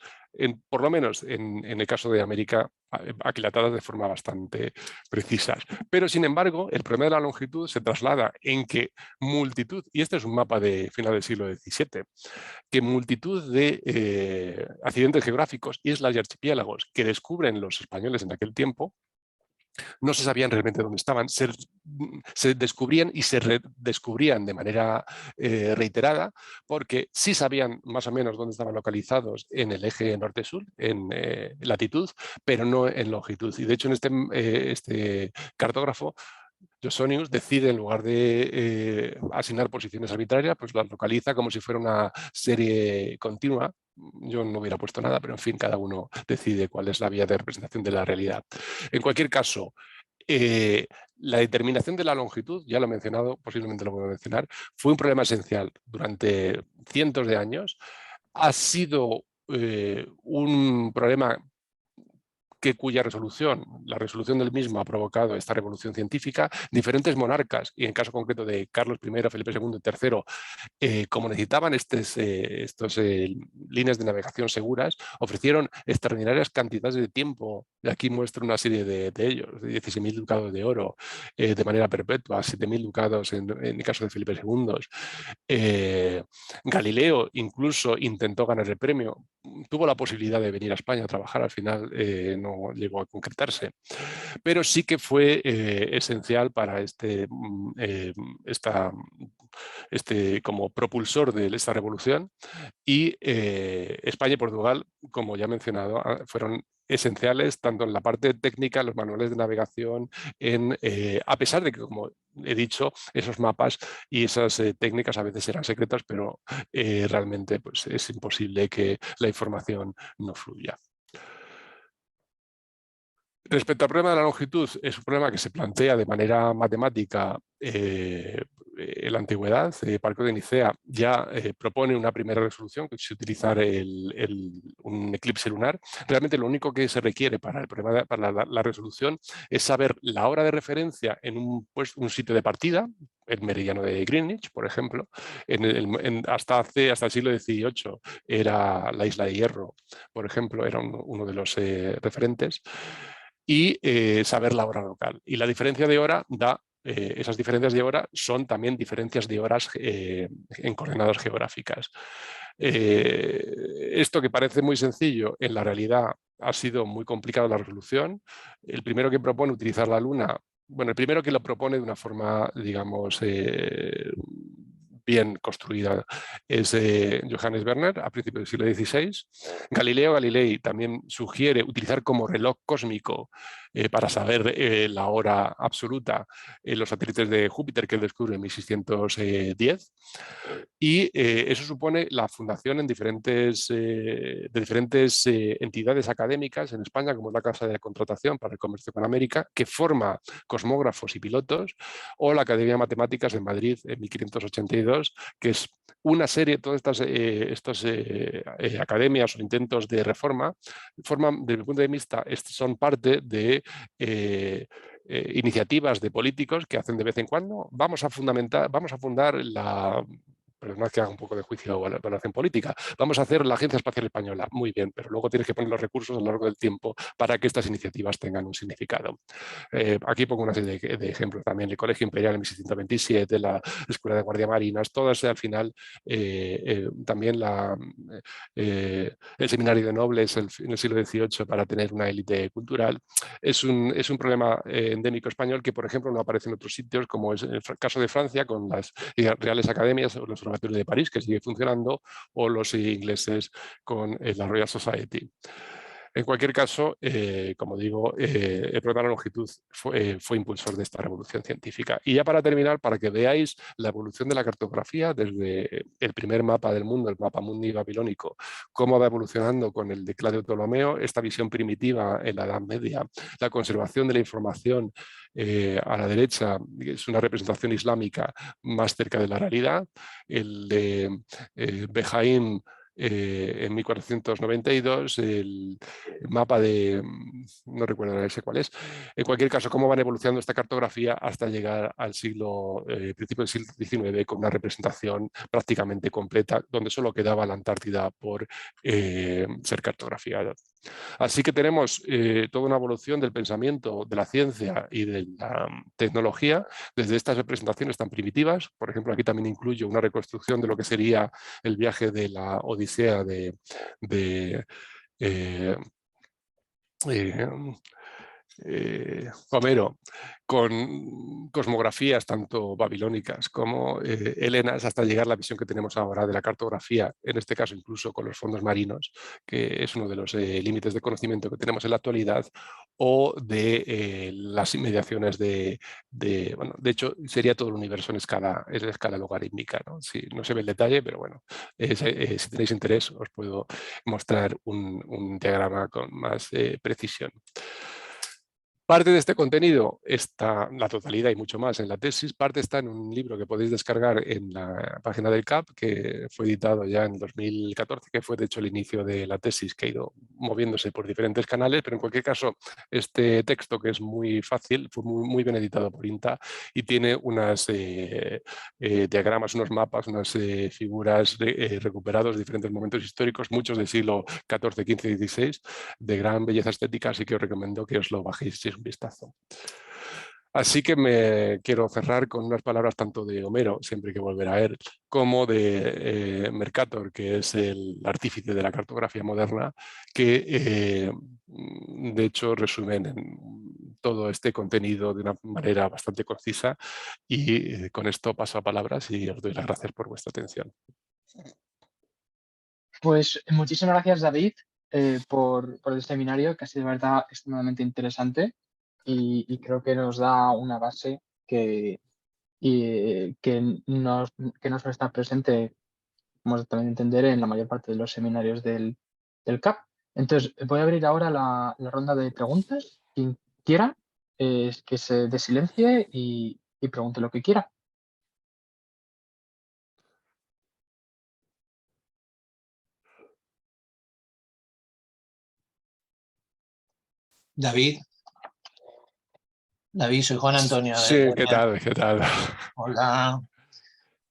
por lo menos en el caso de América, aquilatadas de forma bastante precisas. Pero, sin embargo, el problema de la longitud se traslada en que multitud, y este es un mapa de final del siglo XVII, que multitud de accidentes geográficos, islas y archipiélagos que descubren los españoles en aquel tiempo, no se sabían realmente dónde estaban, se descubrían y se redescubrían de manera reiterada, porque sí sabían más o menos dónde estaban localizados en el eje norte-sur, en latitud, pero no en longitud. Y de hecho en este cartógrafo, Josonius decide, en lugar de asignar posiciones arbitrarias, pues las localiza como si fuera una serie continua. Yo no hubiera puesto nada, pero en fin, cada uno decide cuál es la vía de representación de la realidad. En cualquier caso, la determinación de la longitud, ya lo he mencionado, posiblemente lo voy a mencionar, fue un problema esencial durante cientos de años. Ha sido un problema cuya resolución, la resolución del mismo ha provocado esta revolución científica. Diferentes monarcas, y en caso concreto de Carlos I, Felipe II y III, como necesitaban estas líneas de navegación seguras, ofrecieron extraordinarias cantidades de tiempo. Aquí muestro una serie de ellos: 16.000 ducados de oro de manera perpetua, 7.000 ducados en el caso de Felipe II. Galileo incluso intentó ganar el premio, tuvo la posibilidad de venir a España a trabajar, al final no llegó a concretarse, pero sí que fue esencial para como propulsor de esta revolución. Y España y Portugal, como ya he mencionado, fueron esenciales tanto en la parte técnica, los manuales de navegación, a pesar de que, como he dicho, esos mapas y esas técnicas a veces eran secretas, pero realmente pues, es imposible que la información no fluya. Respecto al problema de la longitud, es un problema que se plantea de manera matemática en la antigüedad. Parco de Nicea ya propone una primera resolución, que es utilizar un eclipse lunar. Realmente lo único que se requiere para la resolución es saber la hora de referencia en un sitio de partida, el meridiano de Greenwich, por ejemplo. Hasta el siglo XVIII era la isla de Hierro, por ejemplo, era uno de los referentes. Y saber la hora local. Y la diferencia de hora esas diferencias de hora son también diferencias de horas en coordenadas geográficas. Esto, que parece muy sencillo, en la realidad ha sido muy complicado la resolución. El primero que propone utilizar la Luna, bueno, el primero que lo propone de una forma, digamos, bien construida, es Johannes Werner, a principios del siglo XVI. Galileo Galilei también sugiere utilizar como reloj cósmico para saber la hora absoluta en los satélites de Júpiter, que él descubre en 1610. Y eso supone la fundación de diferentes entidades académicas en España, como es la Casa de Contratación para el Comercio con América, que forma cosmógrafos y pilotos, o la Academia de Matemáticas de Madrid en 1582, que es una serie, todas estas academias o intentos de reforma, desde mi punto de vista, son parte de iniciativas de políticos que hacen de vez en cuando: vamos a fundar perdonad que haga un poco de juicio o evaluación política, vamos a hacer la Agencia Espacial Española. Muy bien, pero luego tienes que poner los recursos a lo largo del tiempo para que estas iniciativas tengan un significado. Aquí pongo una serie de ejemplos también: el Colegio Imperial en 1627, la Escuela de Guardia Marinas, todas al final, también el Seminario de Nobles en el siglo XVIII para tener una élite cultural. Es un problema endémico español que, por ejemplo, no aparece en otros sitios, como es el caso de Francia con las Reales Academias o el Observatorio de París, que sigue funcionando, o los ingleses con la Royal Society. En cualquier caso, como digo, el problema de la longitud fue impulsor de esta revolución científica. Y ya para terminar, para que veáis la evolución de la cartografía desde el primer mapa del mundo, el mapa mundi babilónico, cómo va evolucionando con el de Claudio Ptolomeo, esta visión primitiva en la Edad Media, la conservación de la información a la derecha, es una representación islámica más cerca de la realidad, el de Behaim en 1492, el mapa no recuerdo ese cuál es. En cualquier caso, cómo van evolucionando esta cartografía hasta llegar al principio del siglo XIX, con una representación prácticamente completa, donde solo quedaba la Antártida por ser cartografiada. Así que tenemos toda una evolución del pensamiento, de la ciencia y de la tecnología desde estas representaciones tan primitivas. Por ejemplo, aquí también incluyo una reconstrucción de lo que sería el viaje de la Odisea Homero, con cosmografías tanto babilónicas como helenas, hasta llegar a la visión que tenemos ahora de la cartografía, en este caso incluso con los fondos marinos, que es uno de los límites de conocimiento que tenemos en la actualidad, o de las inmediaciones bueno, de hecho sería todo el universo en escala logarítmica, ¿no? Sí, no se ve el detalle, pero bueno, si tenéis interés os puedo mostrar un diagrama con más precisión. Parte de este contenido está, la totalidad y mucho más, en la tesis. Parte está en un libro que podéis descargar en la página del CAP, que fue editado ya en 2014, que fue de hecho el inicio de la tesis, que ha ido moviéndose por diferentes canales, pero en cualquier caso este texto, que es muy fácil, fue muy bien editado por INTA y tiene unos diagramas, unos mapas, unas figuras recuperados de diferentes momentos históricos, muchos del siglo XIV, XV y XVI, de gran belleza estética, así que os recomiendo que os lo bajéis un vistazo. Así que me quiero cerrar con unas palabras tanto de Homero, siempre que volver a él, como de Mercator, que es el artífice de la cartografía moderna, que de hecho resumen todo este contenido de una manera bastante concisa, y con esto paso a palabras y os doy las gracias por vuestra atención. Pues muchísimas gracias, David, por el seminario, que ha sido de verdad extremadamente interesante y creo que nos da una base que no suele estar presente, como también entender, en la mayor parte de los seminarios del CAP. Entonces, voy a abrir ahora la ronda de preguntas. Quien quiera, que se desilencie y pregunte lo que quiera. David, soy Juan Antonio. Sí, ¿qué tal? ¿Qué tal? Hola.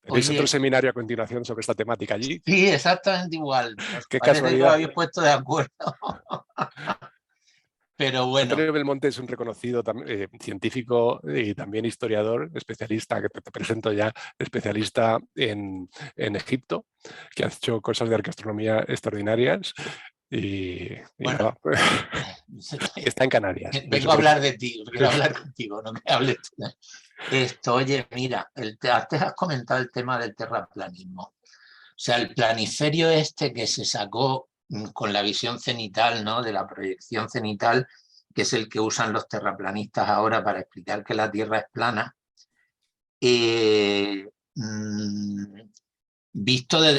¿Tenéis Oye, otro seminario a continuación sobre esta temática allí? sí, exactamente igual. Qué Parece que os casualidad. habéis puesto de acuerdo. Pero bueno. Antonio Belmonte es un reconocido científico y también historiador, especialista, que te presento ya, especialista en Egipto, que ha hecho cosas de arqueastronomía extraordinarias y Bueno, nada, está en Canarias. Vengo a hablar de ti, quiero hablar contigo, no que hables tú. Oye, mira, antes has comentado el tema del terraplanismo. O sea, el planiferio este que se sacó con la visión cenital, ¿no? De la proyección cenital, que es el que usan los terraplanistas ahora para explicar que la Tierra es plana,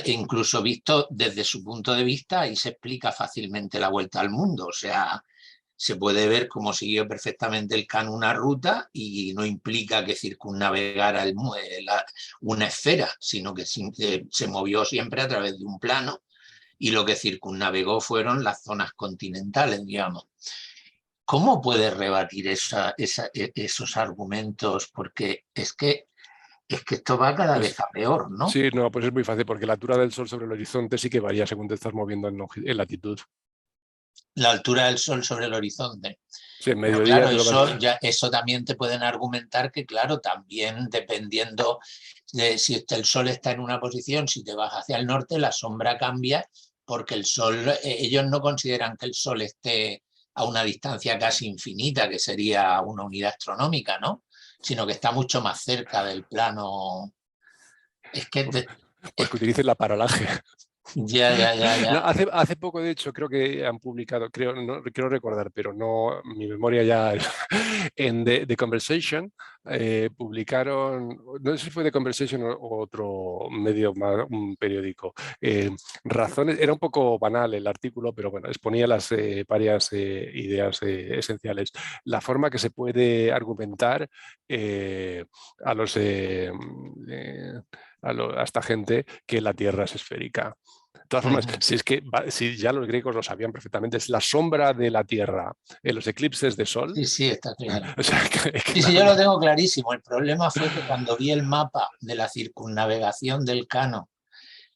incluso visto desde su punto de vista, ahí se explica fácilmente la vuelta al mundo. O sea, se puede ver cómo siguió perfectamente el Cano una ruta y no implica que circunnavegara una esfera, sino que se movió siempre a través de un plano y lo que circunnavegó fueron las zonas continentales, digamos. ¿Cómo puedes rebatir esos argumentos? Porque es que esto va cada vez a peor, ¿no? Sí, no, pues es muy fácil, porque la altura del Sol sobre el horizonte sí que varía según te estás moviendo en latitud. La altura del Sol sobre el horizonte. Sí, en mediodía. Claro, eso también te pueden argumentar que, claro, también dependiendo de si el Sol está en una posición, si te vas hacia el norte, la sombra cambia, porque el Sol, ellos no consideran que el Sol esté a una distancia casi infinita, que sería una unidad astronómica, ¿no? Sino que está mucho más cerca del plano. Es que... Pues que utilicen la paralaje. Ya. No, hace poco, de hecho, creo que han publicado, no quiero recordar, pero no, mi memoria ya en The Conversation publicaron, no sé si fue The Conversation o otro medio, un periódico, razones, era un poco banal el artículo, pero bueno, exponía las varias ideas esenciales. La forma que se puede argumentar a esta gente que la Tierra es esférica. De todas formas, si ya los griegos lo sabían perfectamente, es la sombra de la Tierra en los eclipses de Sol. Sí, está claro. O sea, sí, yo lo tengo clarísimo. El problema fue que cuando vi el mapa de la circunnavegación del Cano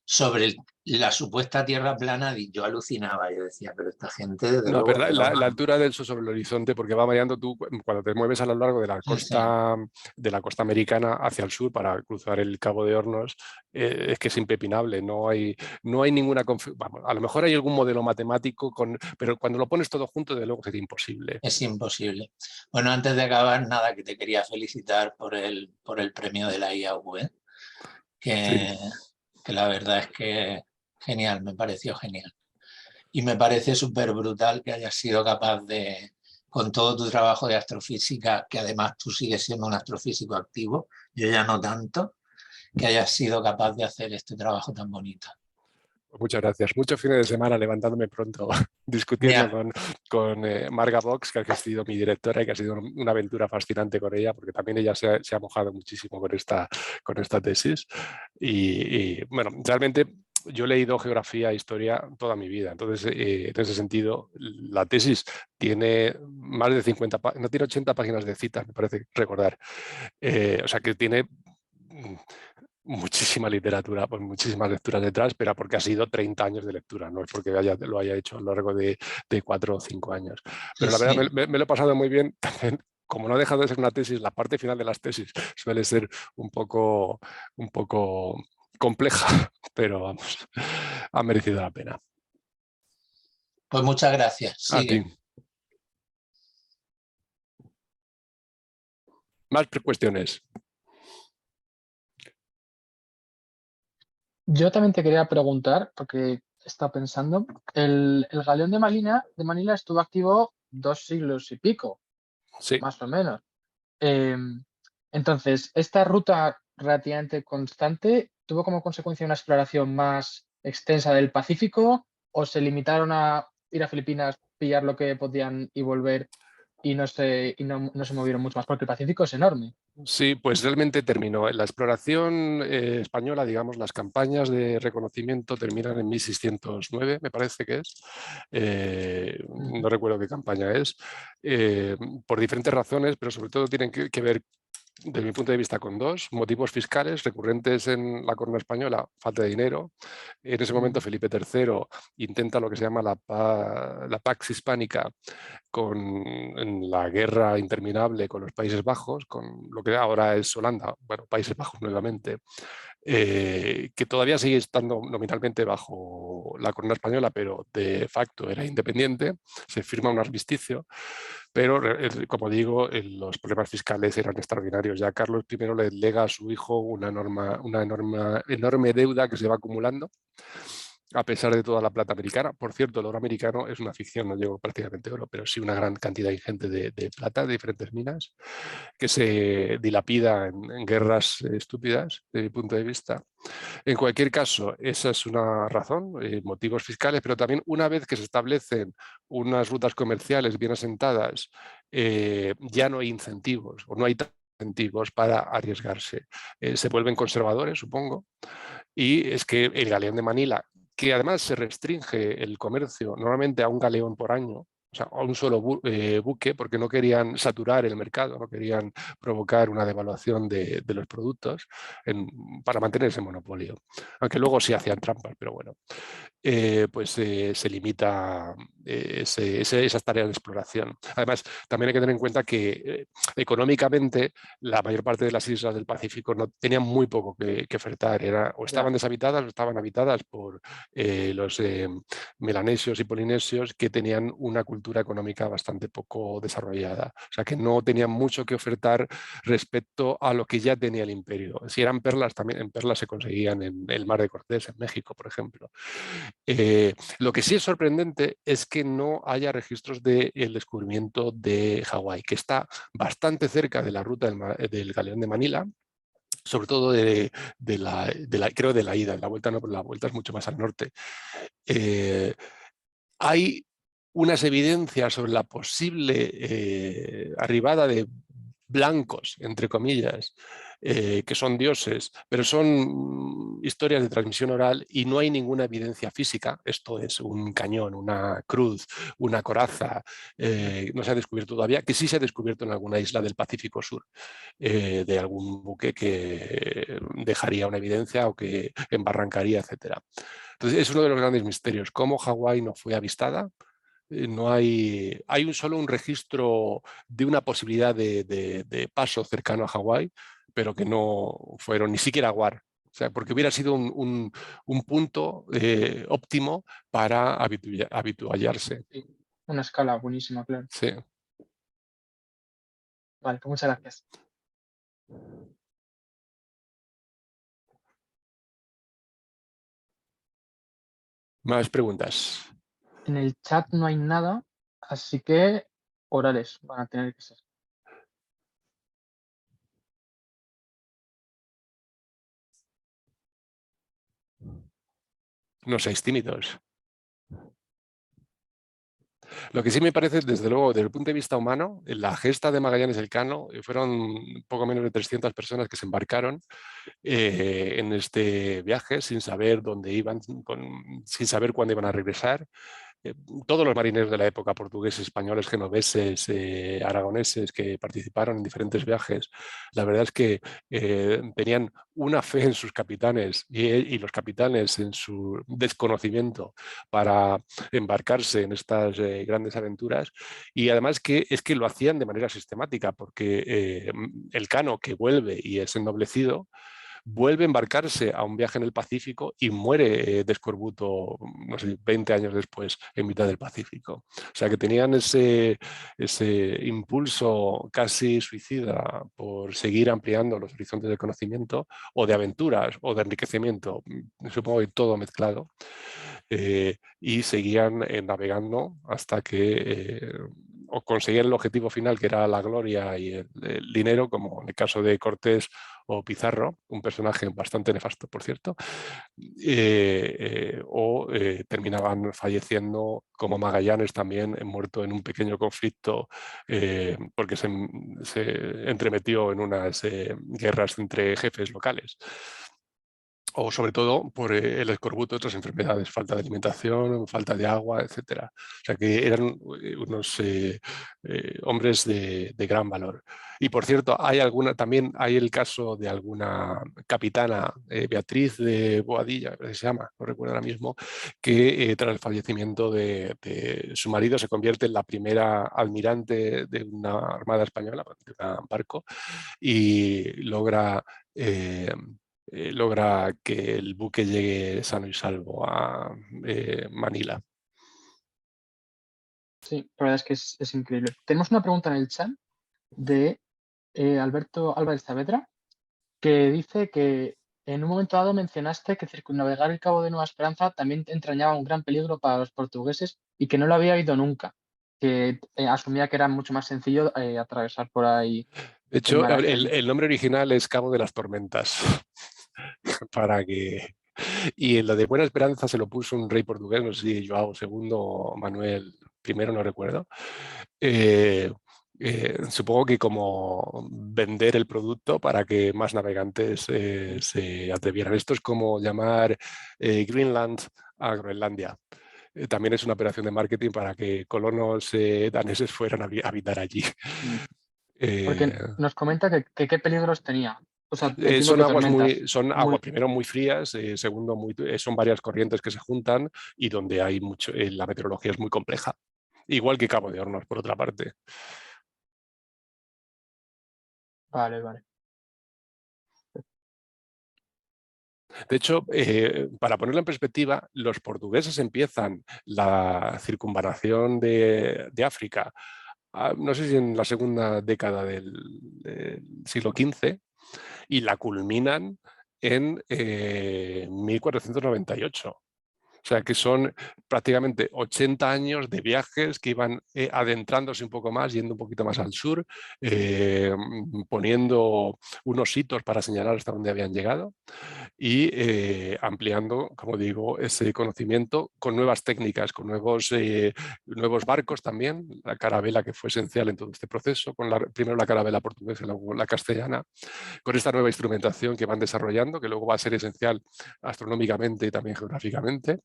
sobre la supuesta tierra plana, yo alucinaba, yo decía, pero esta gente desde No, luego... pero la altura del sol sobre el horizonte, porque va variando tú cuando te mueves a lo largo de la costa, de la costa americana hacia el sur para cruzar el Cabo de Hornos, es que es impepinable, no hay ninguna... Vamos, a lo mejor hay algún modelo matemático, pero cuando lo pones todo junto, de luego sería imposible. Es imposible. Bueno, antes de acabar, nada, que te quería felicitar por el premio de la IAV, que la verdad es que genial, me pareció genial. Y me parece súper brutal que hayas sido capaz de, con todo tu trabajo de astrofísica, que además tú sigues siendo un astrofísico activo, yo ya no tanto, que hayas sido capaz de hacer este trabajo tan bonito. Muchas gracias. Muchos fines de semana levantándome pronto, discutiendo con Marga Vox, que ha sido mi directora y que ha sido una aventura fascinante con ella, porque también ella se ha mojado muchísimo con esta tesis. Y bueno, realmente yo he leído geografía e historia toda mi vida. Entonces, en ese sentido, la tesis tiene más de 50, no tiene 80 páginas de citas, me parece recordar. O sea que tiene... muchísima literatura, pues muchísimas lecturas detrás, pero porque ha sido 30 años de lectura, no es porque lo haya hecho a lo largo de 4 o 5 años. Pero la verdad me lo he pasado muy bien. También, como no ha dejado de ser una tesis, la parte final de las tesis suele ser un poco compleja, pero vamos, ha merecido la pena. Pues muchas gracias. Sigue. A ti. Más cuestiones. Yo también te quería preguntar, porque he estado pensando, el galeón de Manila estuvo activo 2 siglos y pico, Sí. más o menos. Entonces, esta ruta relativamente constante tuvo como consecuencia una exploración más extensa del Pacífico, o se limitaron a ir a Filipinas, pillar lo que podían y volver, y no se movieron mucho más, porque el Pacífico es enorme. Sí, pues realmente terminó. La exploración española, digamos, las campañas de reconocimiento terminan en 1609, me parece que es. No recuerdo qué campaña es, por diferentes razones, pero sobre todo tienen que ver, desde mi punto de vista, con 2 motivos fiscales recurrentes en la corona española: falta de dinero. En ese momento Felipe III intenta lo que se llama la Pax Hispánica, en la guerra interminable con los Países Bajos, con lo que ahora es Holanda, bueno, Países Bajos nuevamente, que todavía sigue estando nominalmente bajo la corona española, pero de facto era independiente. Se firma un armisticio, pero como digo, los problemas fiscales eran extraordinarios. Ya Carlos I le lega a su hijo una enorme deuda que se va acumulando, a pesar de toda la plata americana. Por cierto, el oro americano es una ficción, no llegó prácticamente oro, pero sí una gran cantidad ingente de plata de diferentes minas, que se dilapida en guerras estúpidas, desde mi punto de vista. En cualquier caso, esa es una razón, motivos fiscales, pero también una vez que se establecen unas rutas comerciales bien asentadas, ya no hay incentivos, o no hay incentivos para arriesgarse. Se vuelven conservadores, supongo, y es que el galeón de Manila, que además se restringe el comercio normalmente a un galeón por año, o sea, a un solo buque, porque no querían saturar el mercado, no querían provocar una devaluación de los productos para mantener ese monopolio. Aunque luego sí hacían trampas, pero bueno. Pues se limita esas tareas de exploración. Además, también hay que tener en cuenta que económicamente la mayor parte de las islas del Pacífico no tenían muy poco que ofertar. O estaban deshabitadas o estaban habitadas por los melanesios y polinesios, que tenían una cultura económica bastante poco desarrollada. O sea, que no tenían mucho que ofertar respecto a lo que ya tenía el imperio. Si eran perlas, también en perlas se conseguían en el Mar de Cortés, en México, por ejemplo. Lo que sí es sorprendente es que no haya registros del descubrimiento de Hawái, que está bastante cerca de la ruta del galeón de Manila, sobre todo creo de la ida. De la vuelta no, pero la vuelta es mucho más al norte. Hay unas evidencias sobre la posible arribada de blancos, entre comillas, que son dioses, pero son historias de transmisión oral y no hay ninguna evidencia física. Esto es un cañón, una cruz, una coraza, no se ha descubierto todavía, que sí se ha descubierto en alguna isla del Pacífico Sur, de algún buque que dejaría una evidencia o que embarrancaría, etc. Entonces es uno de los grandes misterios, cómo Hawái no fue avistada. No hay solo un registro de una posibilidad de paso cercano a Hawái, pero que no fueron ni siquiera a Guar. O sea, porque hubiera sido un punto óptimo para habituallarse. Sí, una escala buenísima, claro. Sí. Vale, pues muchas gracias. Más preguntas. En el chat no hay nada, así que orales van a tener que ser. No seáis tímidos. Lo que sí me parece, desde luego, desde el punto de vista humano, la gesta de Magallanes Elcano fueron poco menos de 300 personas que se embarcaron en este viaje sin saber dónde iban, sin saber cuándo iban a regresar. Todos los marineros de la época, portugueses, españoles, genoveses, aragoneses, que participaron en diferentes viajes, la verdad es que tenían una fe en sus capitanes y los capitanes en su desconocimiento para embarcarse en estas grandes aventuras, y además que es que lo hacían de manera sistemática, porque el Cano, que vuelve y es ennoblecido, vuelve a embarcarse a un viaje en el Pacífico y muere de escorbuto, no sé, 20 años después, en mitad del Pacífico. O sea que tenían ese impulso casi suicida por seguir ampliando los horizontes de conocimiento o de aventuras o de enriquecimiento, supongo que todo mezclado. Y seguían navegando hasta que o conseguían el objetivo final, que era la gloria y el dinero, como en el caso de Cortés o Pizarro, un personaje bastante nefasto, por cierto, o terminaban falleciendo, como Magallanes también, muerto en un pequeño conflicto porque se entremetió en unas guerras entre jefes locales. O sobre todo por el escorbuto, otras enfermedades, falta de alimentación, falta de agua, etc. O sea que eran unos hombres de gran valor. Y por cierto, también hay el caso de alguna capitana, Beatriz de Boadilla, que se llama, no recuerdo ahora mismo, que tras el fallecimiento de su marido se convierte en la primera almirante de una armada española, de un barco, y logra que el buque llegue sano y salvo a Manila. Sí, la verdad es que es increíble. Tenemos una pregunta en el chat de Alberto Álvarez Saavedra, que dice que en un momento dado mencionaste que circunnavegar el Cabo de Nueva Esperanza también entrañaba un gran peligro para los portugueses y que no lo había oído nunca, que asumía que era mucho más sencillo atravesar por ahí. De hecho, el nombre original es Cabo de las Tormentas. Y lo de Buena Esperanza se lo puso un rey portugués, no sé si João II o Manuel I, no recuerdo. Supongo que como vender el producto para que más navegantes se atrevieran. Esto es como llamar Greenland a Groenlandia. También es una operación de marketing para que colonos daneses fueran a habitar allí. Porque nos comenta que qué peligros tenía. O sea, Son aguas muy... primero muy frías, segundo son varias corrientes que se juntan y donde hay mucho, la meteorología es muy compleja. Igual que Cabo de Hornos, por otra parte. Vale, vale. De hecho, para ponerlo en perspectiva, los portugueses empiezan la circunvalación de África, no sé si en la segunda década del siglo XV, y la culminan en 1498. O sea que son prácticamente 80 años de viajes que iban adentrándose un poco más, yendo un poquito más al sur, poniendo unos hitos para señalar hasta dónde habían llegado y ampliando, como digo, ese conocimiento con nuevas técnicas, con nuevos barcos también, la carabela que fue esencial en todo este proceso, con primero la carabela portuguesa y luego la castellana, con esta nueva instrumentación que van desarrollando, que luego va a ser esencial astronómicamente y también geográficamente,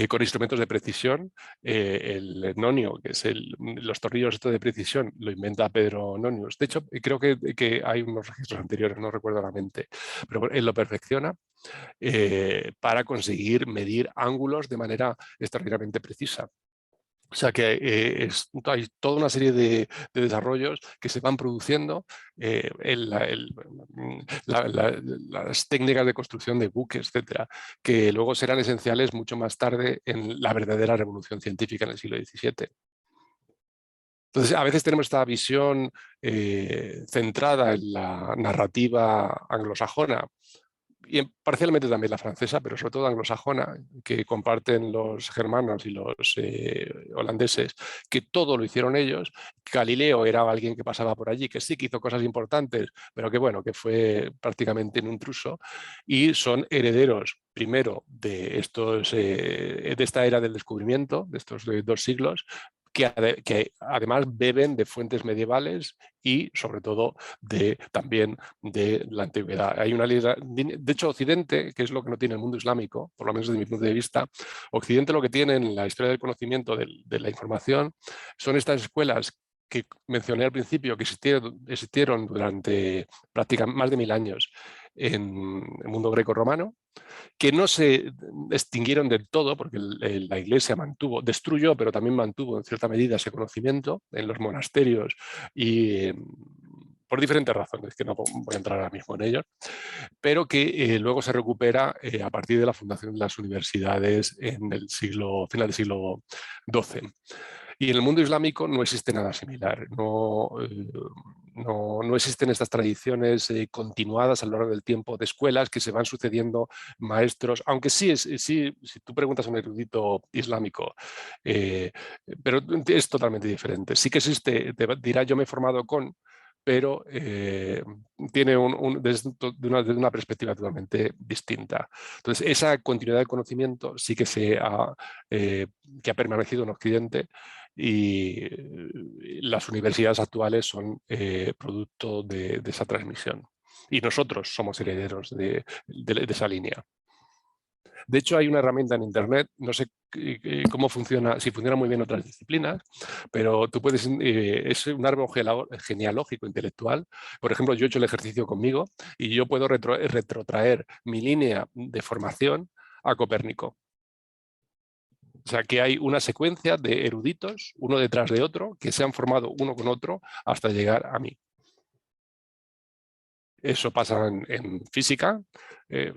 con instrumentos de precisión. El nonio, que es los tornillos de precisión, lo inventa Pedro Nonius. De hecho, creo que hay unos registros anteriores, no recuerdo la mente, pero él lo perfecciona para conseguir medir ángulos de manera extraordinariamente precisa. O sea que hay toda una serie de desarrollos que se van produciendo las técnicas de construcción de buques, etcétera, que luego serán esenciales mucho más tarde en la verdadera revolución científica en el siglo XVII. Entonces, a veces tenemos esta visión centrada en la narrativa anglosajona, y parcialmente también la francesa, pero sobre todo anglosajona, que comparten los germanos y los holandeses, que todo lo hicieron ellos. Galileo era alguien que pasaba por allí, que sí que hizo cosas importantes, pero que bueno, que fue prácticamente un intruso, y son herederos primero de esta era del descubrimiento, de estos 2 siglos, que además beben de fuentes medievales y sobre todo también de la antigüedad. Hay de hecho, Occidente, que es lo que no tiene el mundo islámico, por lo menos desde mi punto de vista, Occidente lo que tiene en la historia del conocimiento de la información son estas escuelas que mencioné al principio, que existieron durante prácticamente más de 1000 años en el mundo greco-romano, que no se extinguieron del todo, porque la Iglesia destruyó, pero también mantuvo en cierta medida ese conocimiento en los monasterios y por diferentes razones, que no voy a entrar ahora mismo en ellos, pero que luego se recupera a partir de la fundación de las universidades en el final del siglo XII. Y en el mundo islámico no existe nada similar, no existen estas tradiciones continuadas a lo largo del tiempo de escuelas que se van sucediendo maestros, aunque sí, si tú preguntas a un erudito islámico, pero es totalmente diferente. Sí que existe, te dirá yo me he formado con, pero tiene desde una perspectiva totalmente distinta. Entonces, esa continuidad de conocimiento sí que que ha permanecido en Occidente, y las universidades actuales son producto de esa transmisión. Y nosotros somos herederos de esa línea. De hecho, hay una herramienta en Internet, no sé cómo funciona, si funciona muy bien otras disciplinas, pero tú puedes, es un árbol genealógico intelectual. Por ejemplo, yo he hecho el ejercicio conmigo y yo puedo retrotraer mi línea de formación a Copérnico. O sea, que hay una secuencia de eruditos, uno detrás de otro, que se han formado uno con otro hasta llegar a mí. Eso pasa en física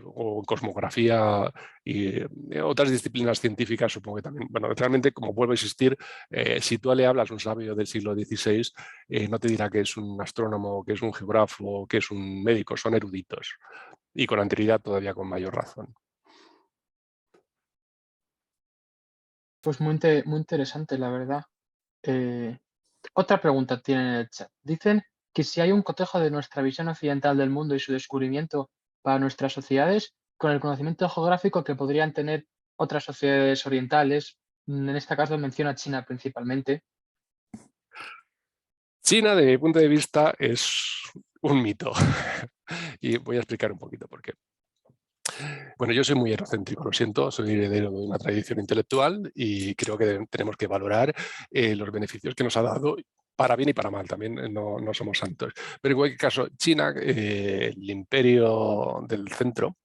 o en cosmografía y otras disciplinas científicas, supongo que también. Bueno, realmente, como vuelve a existir, si tú le hablas a un sabio del siglo XVI, no te dirá que es un astrónomo, que es un geógrafo, que es un médico, son eruditos. Y con anterioridad todavía con mayor razón. Pues muy interesante, la verdad. Otra pregunta tienen en el chat. Dicen que si hay un cotejo de nuestra visión occidental del mundo y su descubrimiento para nuestras sociedades con el conocimiento geográfico que podrían tener otras sociedades orientales. En este caso menciona China principalmente. China, de mi punto de vista, es un mito. Y voy a explicar un poquito por qué. Bueno, yo soy muy eurocéntrico, lo siento, soy heredero de una tradición intelectual y creo que tenemos que valorar los beneficios que nos ha dado, para bien y para mal, también no somos santos. Pero en cualquier caso, China, el imperio del centro,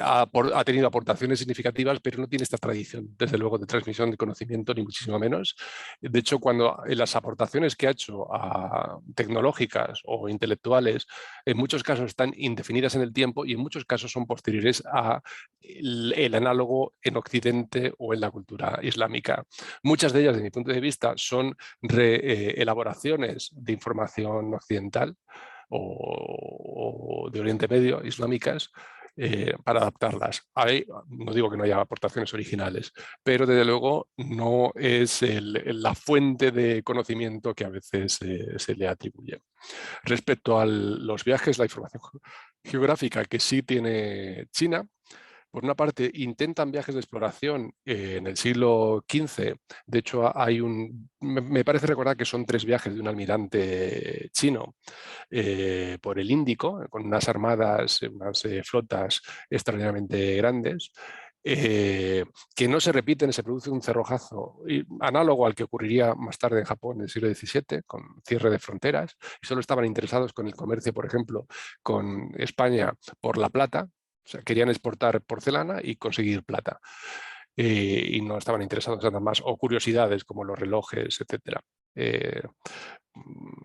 ha tenido aportaciones significativas, pero no tiene esta tradición, desde luego, de transmisión de conocimiento, ni muchísimo menos. De hecho, cuando las aportaciones que ha hecho tecnológicas o intelectuales, en muchos casos están indefinidas en el tiempo y en muchos casos son posteriores a el análogo en Occidente o en la cultura islámica. Muchas de ellas, desde mi punto de vista, son elaboraciones de información occidental o de Oriente Medio, islámicas, para adaptarlas. No digo que no haya aportaciones originales, pero desde luego no es la fuente de conocimiento que a veces se le atribuye. Respecto a los viajes, la información geográfica que sí tiene China, por una parte, intentan viajes de exploración en el siglo XV. De hecho, me parece recordar que son 3 viajes de un almirante chino por el Índico, con unas armadas, unas flotas extraordinariamente grandes. Que no se repiten, se produce un cerrojazo análogo al que ocurriría más tarde en Japón en el siglo XVII, con cierre de fronteras, y solo estaban interesados con el comercio, por ejemplo, con España por la plata. O sea, querían exportar porcelana y conseguir plata. Y no estaban interesados en nada más, o curiosidades como los relojes, etc.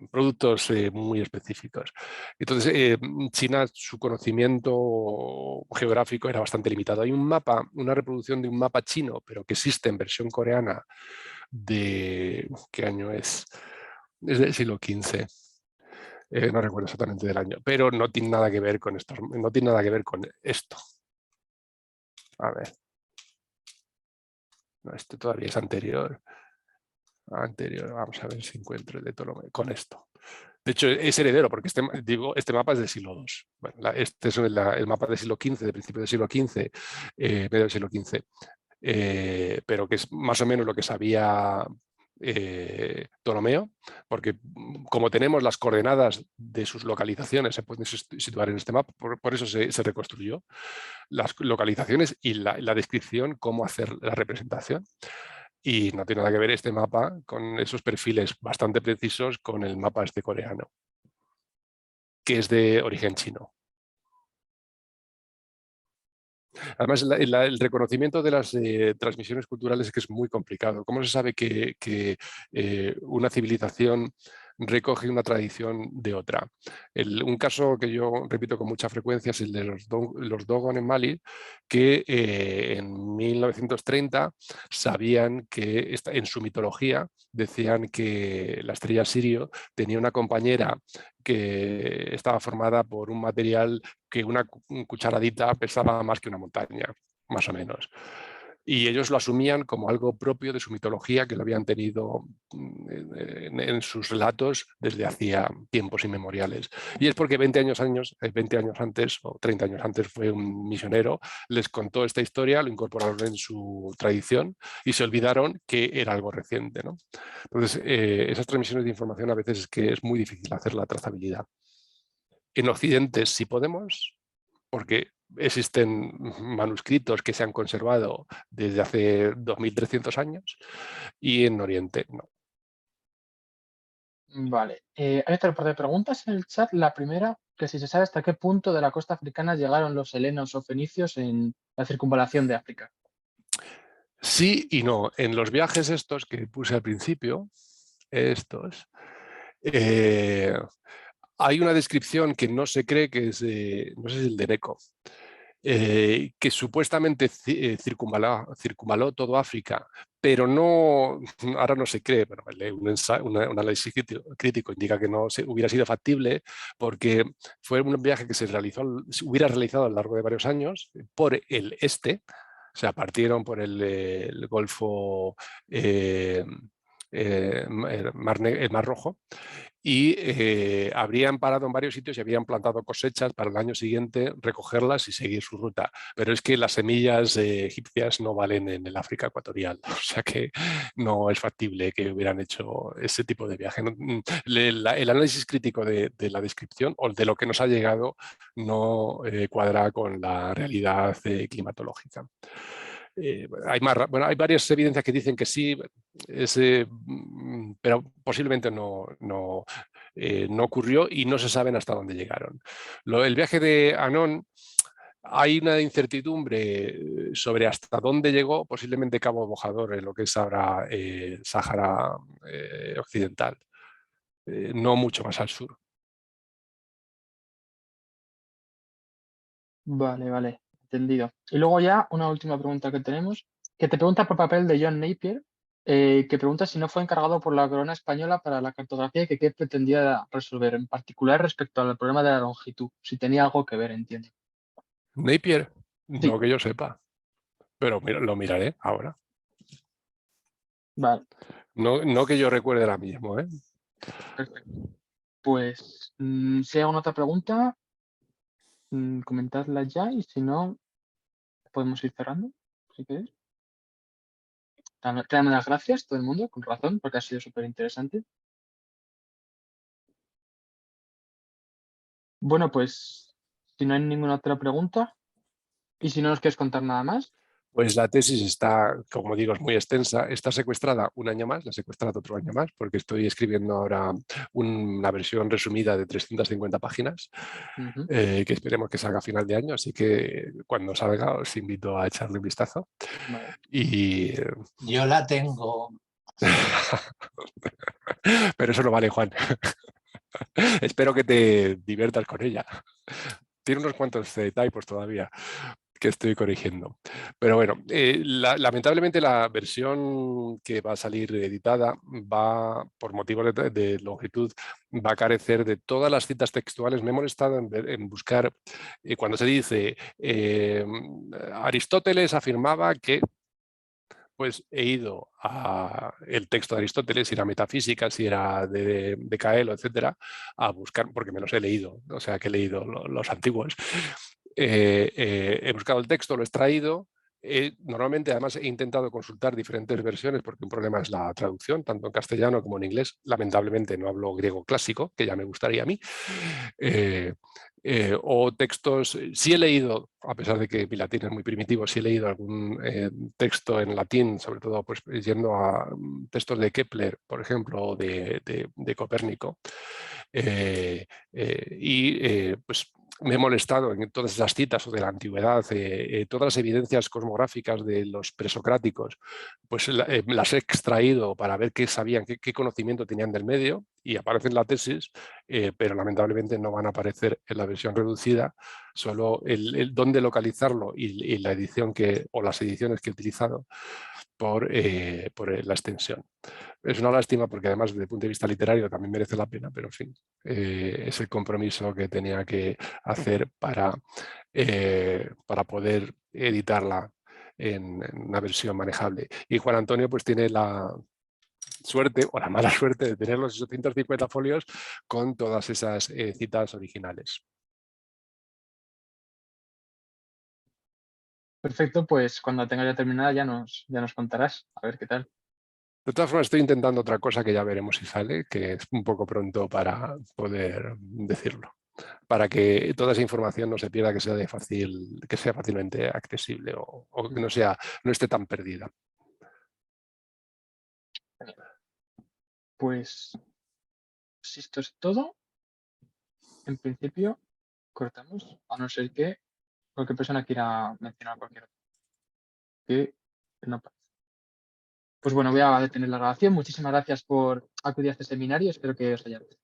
Productos muy específicos. Entonces, China, su conocimiento geográfico era bastante limitado. Hay un mapa, una reproducción de un mapa chino, pero que existe en versión coreana de... ¿Qué año es? Es del siglo XV. No recuerdo exactamente del año, pero no tiene nada que ver con esto. No tiene nada que ver con esto. A ver. No, este todavía es anterior. Vamos a ver si encuentro el de Ptolomeo con esto. De hecho, es heredero, porque este mapa es del siglo II. Bueno, este es el mapa del siglo XV, de principio del siglo XV, medio del siglo XV, pero que es más o menos lo que sabía Ptolomeo, porque como tenemos las coordenadas de sus localizaciones, se pueden situar en este mapa, por eso se reconstruyó las localizaciones y la descripción, cómo hacer la representación. Y no tiene nada que ver este mapa con esos perfiles bastante precisos con el mapa este coreano, que es de origen chino. Además, el reconocimiento de las transmisiones culturales es que es muy complicado. ¿Cómo se sabe que una civilización recoge una tradición de otra? Un caso que yo repito con mucha frecuencia es el de los Dogon en Mali, que en 1930 sabían que en su mitología decían que la estrella Sirio tenía una compañera que estaba formada por un material que una cucharadita pesaba más que una montaña, más o menos. Y ellos lo asumían como algo propio de su mitología, que lo habían tenido en sus relatos desde hacía tiempos inmemoriales. Y es porque 20 años antes o 30 años antes fue un misionero, les contó esta historia, lo incorporaron en su tradición y se olvidaron que era algo reciente, ¿no? Entonces, esas transmisiones de información a veces es que es muy difícil hacer la trazabilidad. En Occidente sí podemos, porque existen manuscritos que se han conservado desde hace 2300 años, y en Oriente no. Vale. Hay otra par de preguntas en el chat. La primera, que si se sabe hasta qué punto de la costa africana llegaron los helenos o fenicios en la circunvalación de África. Sí y no. En los viajes estos que puse al principio, hay una descripción que no se cree que es no sé si es el de Neco, que supuestamente circunvaló todo África, pero no, ahora no se cree. Bueno, un análisis crítico indica que no hubiera sido factible, porque fue un viaje que se hubiera realizado a lo largo de varios años por el este. O sea, partieron por el Golfo, el Mar Rojo, y habrían parado en varios sitios y habrían plantado cosechas para el año siguiente recogerlas y seguir su ruta. Pero es que las semillas egipcias no valen en el África ecuatorial, o sea que no es factible que hubieran hecho ese tipo de viaje. El análisis crítico de la descripción o de lo que nos ha llegado no cuadra con la realidad climatológica. Hay varias evidencias que dicen que sí, pero posiblemente no ocurrió y no se saben hasta dónde llegaron. El viaje de Anón, hay una incertidumbre sobre hasta dónde llegó, posiblemente Cabo Bojador, en lo que es ahora Sáhara Occidental, no mucho más al sur. Vale, vale, entendido. Y luego ya una última pregunta que tenemos, que te pregunta por papel de John Napier, que pregunta si no fue encargado por la corona española para la cartografía y que qué pretendía resolver, en particular respecto al problema de la longitud, si tenía algo que ver, entiendo. Napier, Sí. no que yo sepa, pero lo miraré ahora. Vale, No que yo recuerde ahora mismo, ¿eh? perfecto. Pues si hay alguna otra pregunta, comentadla ya y si no, podemos ir cerrando, si queréis. Dame las gracias todo el mundo, con razón, porque ha sido súper interesante. Bueno, pues si no hay ninguna otra pregunta y si no nos quieres contar nada más, Pues la tesis está, como digo, es muy extensa. Está secuestrada un año más, la he secuestrado otro año más, porque estoy escribiendo ahora una versión resumida de 350 páginas, que esperemos que salga a final de año. Así que cuando salga os invito a echarle un vistazo. vale. Y... Yo la tengo. Pero eso no vale, Juan. Espero que te diviertas con ella. Tiene unos cuantos typos todavía que estoy corrigiendo. Pero bueno, lamentablemente la versión que va a salir editada va, por motivos de longitud, va a carecer de todas las citas textuales. Me he molestado en buscar, cuando se dice Aristóteles afirmaba que, pues he ido a el texto de Aristóteles, si era metafísica, si era de Caelo, etcétera, a buscar, porque me los he leído, o sea que he leído los antiguos. He buscado el texto, lo he extraído. Normalmente, además, he intentado consultar diferentes versiones porque un problema es la traducción, tanto en castellano como en inglés. Lamentablemente no hablo griego clásico, que ya me gustaría a mí. O textos, sí he leído, a pesar de que mi latín es muy primitivo, sí he leído algún texto en latín, sobre todo pues, yendo a textos de Kepler, por ejemplo, o de Copérnico. Pues me he molestado en todas esas citas o de la antigüedad, todas las evidencias cosmográficas de los presocráticos, pues las he extraído para ver qué sabían, qué conocimiento tenían del medio, y aparecen en la tesis, pero lamentablemente no van a aparecer en la versión reducida. Solo el dónde localizarlo y la edición o las ediciones que he utilizado por la extensión. Es una lástima porque además desde el punto de vista literario también merece la pena, pero en fin, es el compromiso que tenía que hacer para poder editarla en una versión manejable. Y Juan Antonio pues tiene la suerte o la mala suerte de tener los 850 folios con todas esas citas originales. Perfecto, pues cuando tenga ya terminada ya nos contarás, a ver qué tal. De todas formas, estoy intentando otra cosa que ya veremos si sale, que es un poco pronto para poder decirlo, para que toda esa información no se pierda, que sea fácilmente accesible o que no esté tan perdida. Pues si esto es todo, en principio cortamos, a no ser que cualquier persona quiera mencionar cualquier otro. Que no parece. Pues bueno, voy a detener la grabación. Muchísimas gracias por acudir a este seminario. Espero que os haya gustado.